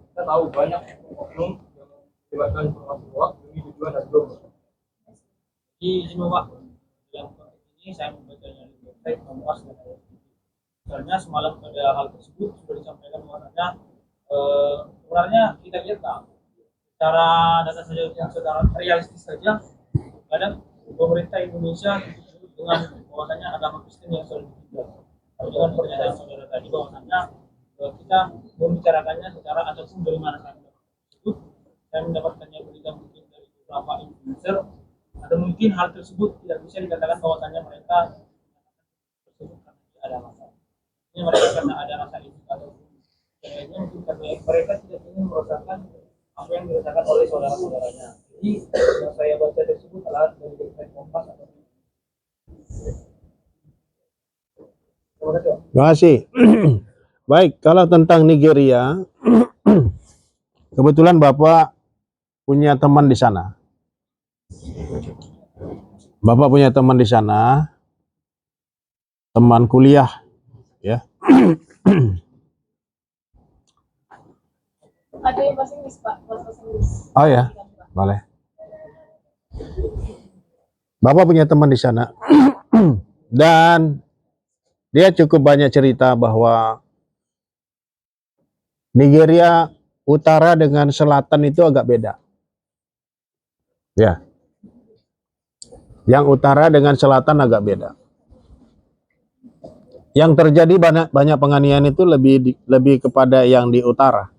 kita tahu banyak oknum yang melibatkan informasi hoax demi tujuan dan belum. Jadi semua yang ini saya membacanya di website Kompas dan misalnya semalam pada hal tersebut sudah disampaikan bahwasanya sebenarnya kita lihat secara data saja yang secara realistis saja kadang pemerintah Indonesia dengan bahwasanya agama Kristen yang selalu ditinggal. Dengan pernyataan saudara tadi bahwasanya kita membicarakannya secara ataupun dari mana saya mendapatkannya berita mungkin dari beberapa influencer atau mungkin hal tersebut tidak bisa dikatakan bahwasanya mereka tersebut karena ada masalah. Ini mereka karena ada rasa itu atau lainnya mungkin karena mereka tidak ingin merasakan apa yang dirasakan oleh saudara-saudaranya. Jadi yang saya baca tersebut adalah dari website Kompas atau Terima kasih. Baik, kalau tentang Nigeria, kebetulan Bapak punya teman di sana. Bapak punya teman di sana, teman kuliah, ya. Ada yang bahasa Inggris, Pak, bahasa Inggris. Oh ya, boleh. Bapak punya teman di sana, dan dia cukup banyak cerita bahwa Nigeria utara dengan selatan itu agak beda. Ya. Yang utara dengan selatan agak beda. Yang terjadi banyak penganiayaan itu lebih kepada yang di utara.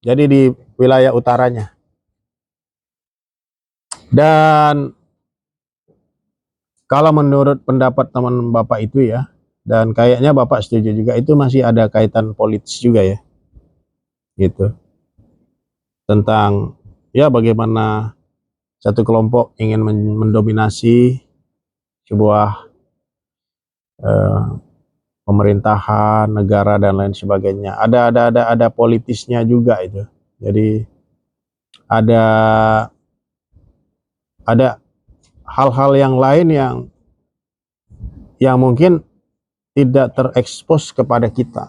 Jadi di wilayah utaranya. Dan kalau menurut pendapat teman Bapak itu ya, dan kayaknya Bapak setuju juga, itu masih ada kaitan politis juga ya. Gitu. Tentang ya bagaimana satu kelompok ingin mendominasi sebuah pemerintahan, negara dan lain sebagainya. Ada politisnya juga itu. Jadi ada hal-hal yang lain yang mungkin tidak terekspos kepada kita.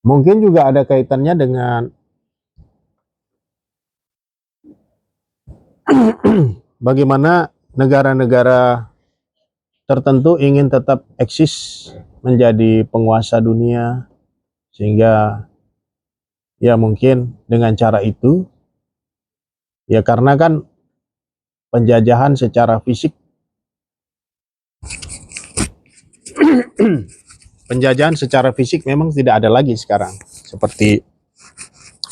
Mungkin juga ada kaitannya dengan bagaimana negara-negara tertentu ingin tetap eksis menjadi penguasa dunia, sehingga ya mungkin dengan cara itu, ya karena kan penjajahan secara fisik penjajahan secara fisik memang tidak ada lagi sekarang, seperti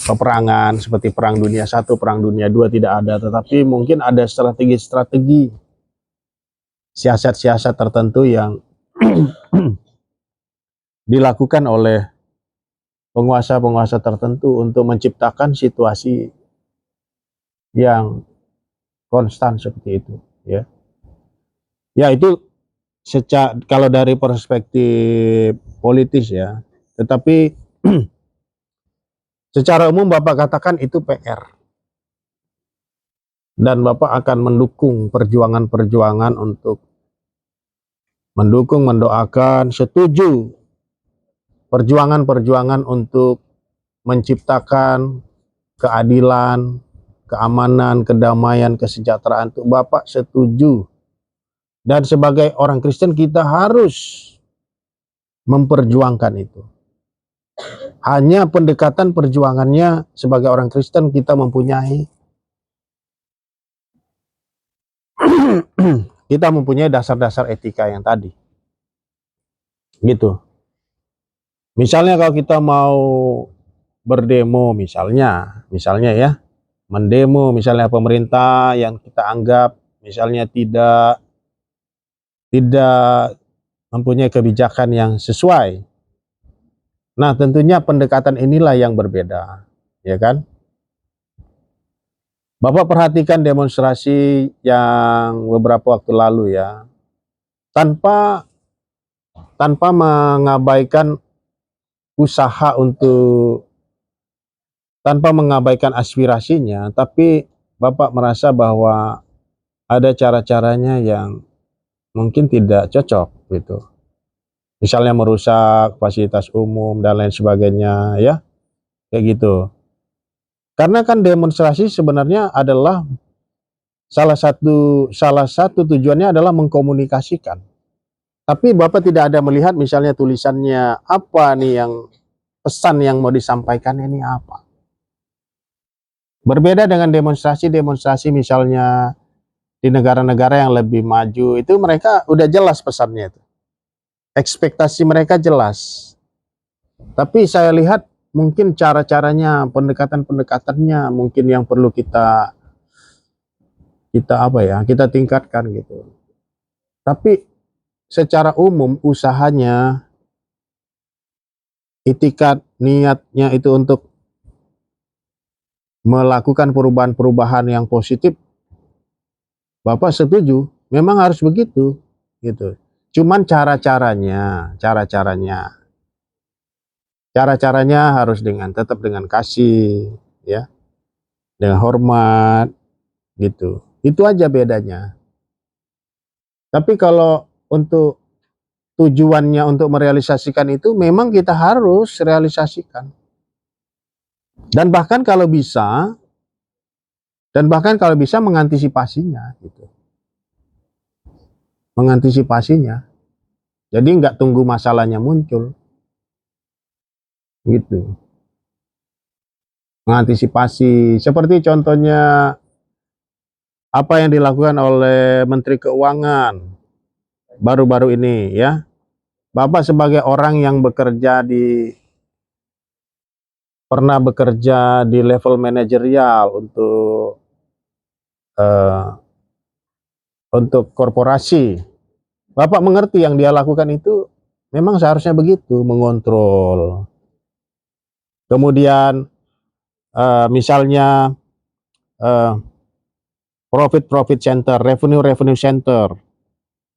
peperangan, seperti Perang Dunia I, Perang Dunia II tidak ada, tetapi mungkin ada strategi-strategi, siasat-siasat tertentu yang dilakukan oleh penguasa-penguasa tertentu untuk menciptakan situasi yang konstan seperti itu, ya. Ya itu kalau dari perspektif politis ya, tetapi secara umum Bapak katakan itu PR. Dan Bapak akan mendukung perjuangan-perjuangan untuk mendoakan, setuju perjuangan-perjuangan untuk menciptakan keadilan, keamanan, kedamaian, kesejahteraan itu Bapak setuju. Dan sebagai orang Kristen kita harus memperjuangkan itu. Hanya pendekatan perjuangannya sebagai orang Kristen kita mempunyai dasar-dasar etika yang tadi. Gitu. Misalnya kalau kita mau berdemo misalnya ya, mendemo misalnya pemerintah yang kita anggap misalnya tidak mempunyai kebijakan yang sesuai. Nah, tentunya pendekatan inilah yang berbeda, ya kan? Bapak perhatikan demonstrasi yang beberapa waktu lalu ya, tanpa mengabaikan usaha tanpa mengabaikan aspirasinya, tapi Bapak merasa bahwa ada cara-caranya yang mungkin tidak cocok gitu. Misalnya merusak fasilitas umum dan lain sebagainya ya, kayak gitu. Karena kan demonstrasi sebenarnya adalah salah satu tujuannya adalah mengkomunikasikan. Tapi Bapak tidak ada melihat misalnya tulisannya apa nih, yang pesan yang mau disampaikan ini apa. Berbeda dengan demonstrasi misalnya di negara-negara yang lebih maju, itu mereka udah jelas pesannya itu. Ekspektasi mereka jelas. Tapi saya lihat mungkin cara-caranya, pendekatan-pendekatannya mungkin yang perlu kita kita tingkatkan gitu. Tapi secara umum usahanya, itikat niatnya itu untuk melakukan perubahan-perubahan yang positif, Bapak setuju, memang harus begitu gitu. Cuman cara-caranya harus tetap dengan kasih ya, dengan hormat gitu. Itu aja bedanya. Tapi kalau untuk tujuannya untuk merealisasikan itu, memang kita harus realisasikan. Dan bahkan kalau bisa mengantisipasinya gitu. Mengantisipasinya. Jadi nggak tunggu masalahnya muncul. Gitu. Mengantisipasi, seperti contohnya apa yang dilakukan oleh Menteri Keuangan baru-baru ini ya. Bapak sebagai orang yang pernah bekerja di level manajerial untuk korporasi, Bapak mengerti yang dia lakukan itu memang seharusnya begitu, mengontrol. Kemudian misalnya profit center, revenue center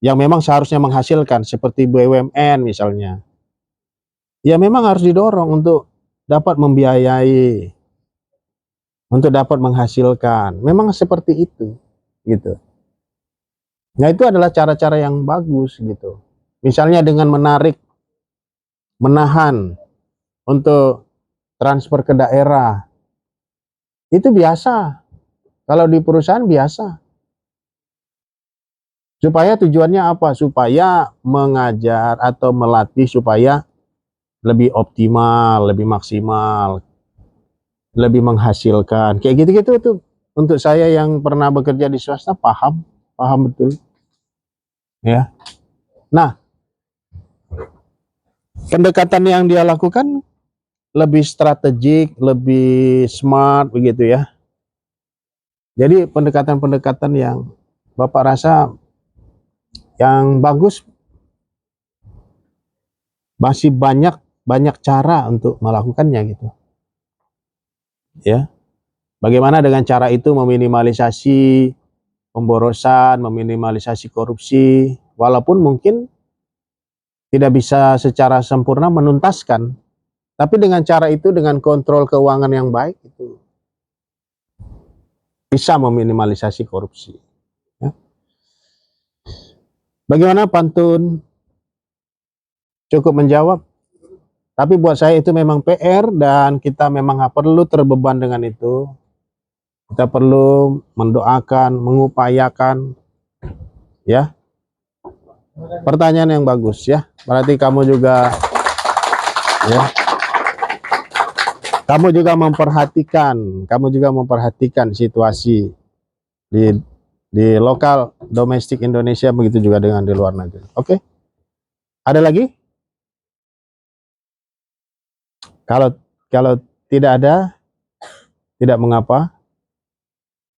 yang memang seharusnya menghasilkan seperti BUMN misalnya, ya memang harus didorong untuk dapat membiayai, untuk dapat menghasilkan. Memang seperti itu gitu. Nah, itu adalah cara-cara yang bagus gitu. Misalnya dengan menahan untuk transfer ke daerah, itu biasa. Kalau di perusahaan biasa. Supaya tujuannya apa? Supaya mengajar atau melatih supaya lebih optimal, lebih maksimal, lebih menghasilkan. Kayak gitu-gitu tuh. Untuk saya yang pernah bekerja di swasta paham betul. Ya. Nah, pendekatan yang dia lakukan lebih strategik, lebih smart begitu ya. Jadi pendekatan-pendekatan yang Bapak rasa yang bagus, masih banyak cara untuk melakukannya gitu. Ya. Bagaimana dengan cara itu meminimalisasi pemborosan, meminimalisasi korupsi, walaupun mungkin tidak bisa secara sempurna menuntaskan, tapi dengan cara itu, dengan kontrol keuangan yang baik itu bisa meminimalisasi korupsi. Ya. Bagaimana pantun? Cukup menjawab? Tapi buat saya itu memang PR dan kita memang perlu terbeban dengan itu. Kita perlu mendoakan, mengupayakan, ya. Pertanyaan yang bagus ya. Berarti kamu juga, ya. Kamu juga memperhatikan situasi di lokal domestik Indonesia, begitu juga dengan di luar negeri. Oke? Ada lagi? Kalau tidak ada, tidak mengapa.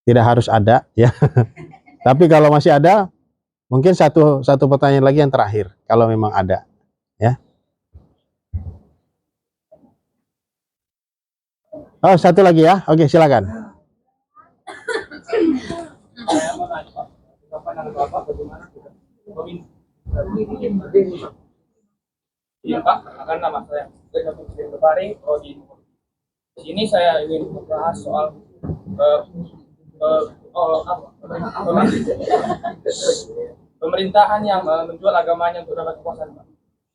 Tidak harus ada ya. Tapi kalau masih ada, mungkin satu pertanyaan lagi yang terakhir kalau memang ada ya. Oh, satu lagi ya. Oke, silakan. Saya mau nanya Pak, pandangan Bapak bagaimana Iya Pak, akan nama saya Presiden Beparing. Di sini saya ingin membahas soal pemerintahan yang menjual agamanya untuk dapat kekuasaan, Pak.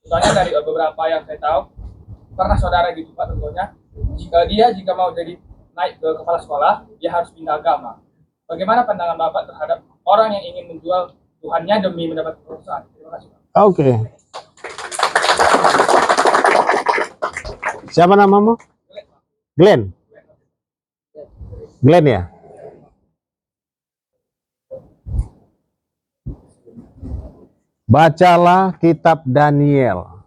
Misalnya dari beberapa yang saya tahu, pernah saudara gitu Pak, contohnya, jika mau jadi naik ke kepala sekolah, dia harus pindah agama. Bagaimana pandangan Bapak terhadap orang yang ingin menjual Tuhannya demi mendapat kekuasaan? Terima kasih, Pak. Oke. Siapa namamu? Glenn. Glenn ya? Bacalah kitab Daniel.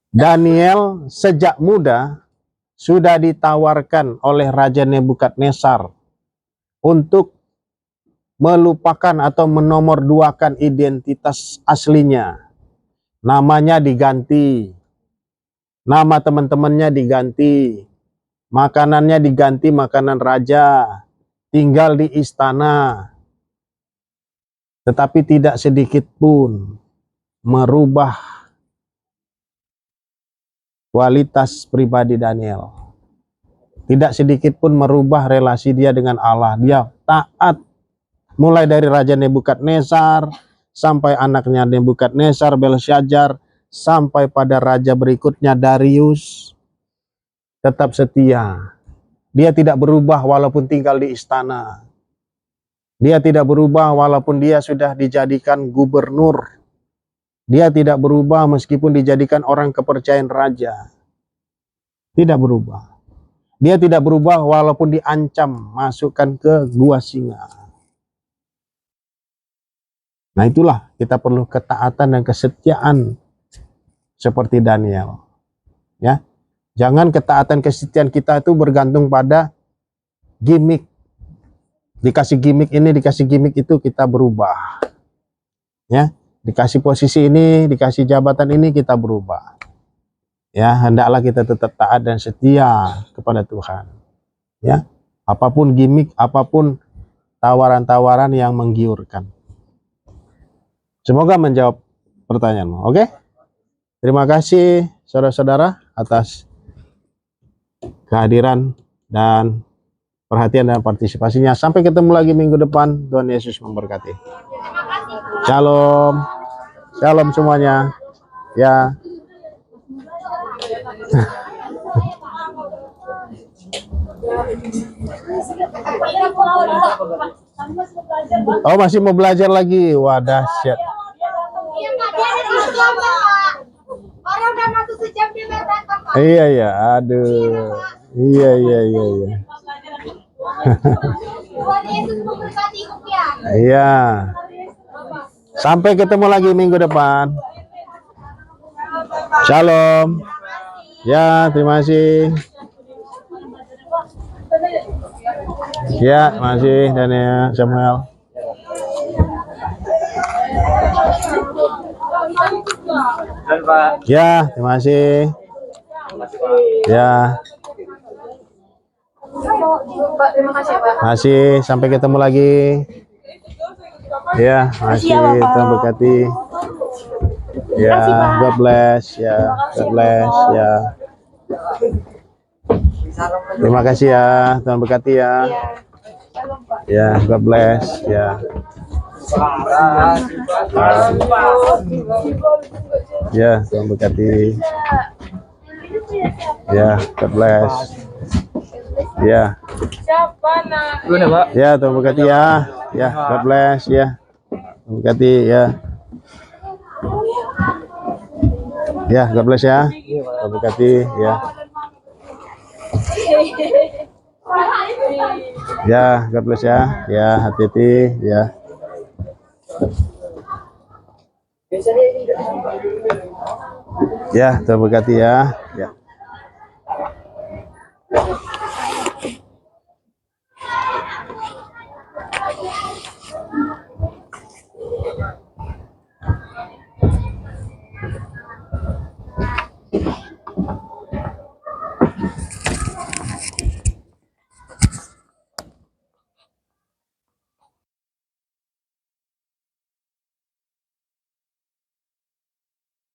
Daniel sejak muda sudah ditawarkan oleh Raja Nebukadnezar untuk melupakan atau menomorduakan identitas aslinya. Namanya diganti. Nama teman-temannya diganti. Makanannya diganti makanan raja. Tinggal di istana. Tetapi tidak sedikit pun merubah kualitas pribadi Daniel. Tidak sedikit pun merubah relasi dia dengan Allah. Dia taat mulai dari Raja Nebukadnezar sampai anaknya Nebukadnezar, Belshazzar, sampai pada raja berikutnya Darius. Tetap setia. Dia tidak berubah walaupun tinggal di istana. Dia tidak berubah walaupun dia sudah dijadikan gubernur. Dia tidak berubah meskipun dijadikan orang kepercayaan raja. Tidak berubah. Dia tidak berubah walaupun diancam masukkan ke gua singa. Nah itulah kita perlu ketaatan dan kesetiaan seperti Daniel. Ya, jangan ketaatan kesetiaan kita itu bergantung pada gimmick. Dikasih gimmick ini, dikasih gimmick itu, kita berubah. Ya, dikasih posisi ini, dikasih jabatan ini, kita berubah. Ya, hendaklah kita tetap taat dan setia kepada Tuhan. Ya, apapun gimmick, apapun tawaran-tawaran yang menggiurkan. Semoga menjawab pertanyaanmu. Oke? Terima kasih saudara-saudara atas kehadiran dan perhatian dan partisipasinya. Sampai ketemu lagi minggu depan. Tuhan Yesus memberkati. Shalom. Shalom semuanya. Ya. Oh, masih mau belajar lagi. Wah, dahsyat. Orang udah masuk sejam dia datang, Pak. Iya, iya. Aduh. Iya, iya, iya, iya. Tuhan Yesus memberkati ya. Iya. Sampai ketemu lagi minggu depan. Shalom. Ya, terima kasih. Ya, terima kasih Daniel, Samuel. Ya, terima kasih. Ya. Terima kasih, Pak. Masih, sampai ketemu lagi. Ya, masih, Tuhan berkati. Ya, God bless. Ya, God bless. Ya. Terima kasih ya, Tuhan berkati ya. Ya, God bless. Ya. Ya, Tuhan berkati. Ya, God bless. Ya. Ya, Tuhan berkati ya. Ya, God bless ya. Tuhan berkati ya. Ya, God bless ya. Tuhan berkati ya. Ya, God bless ya. Ya, hati-hati ya. Ya, Tuhan berkati ya. Ya.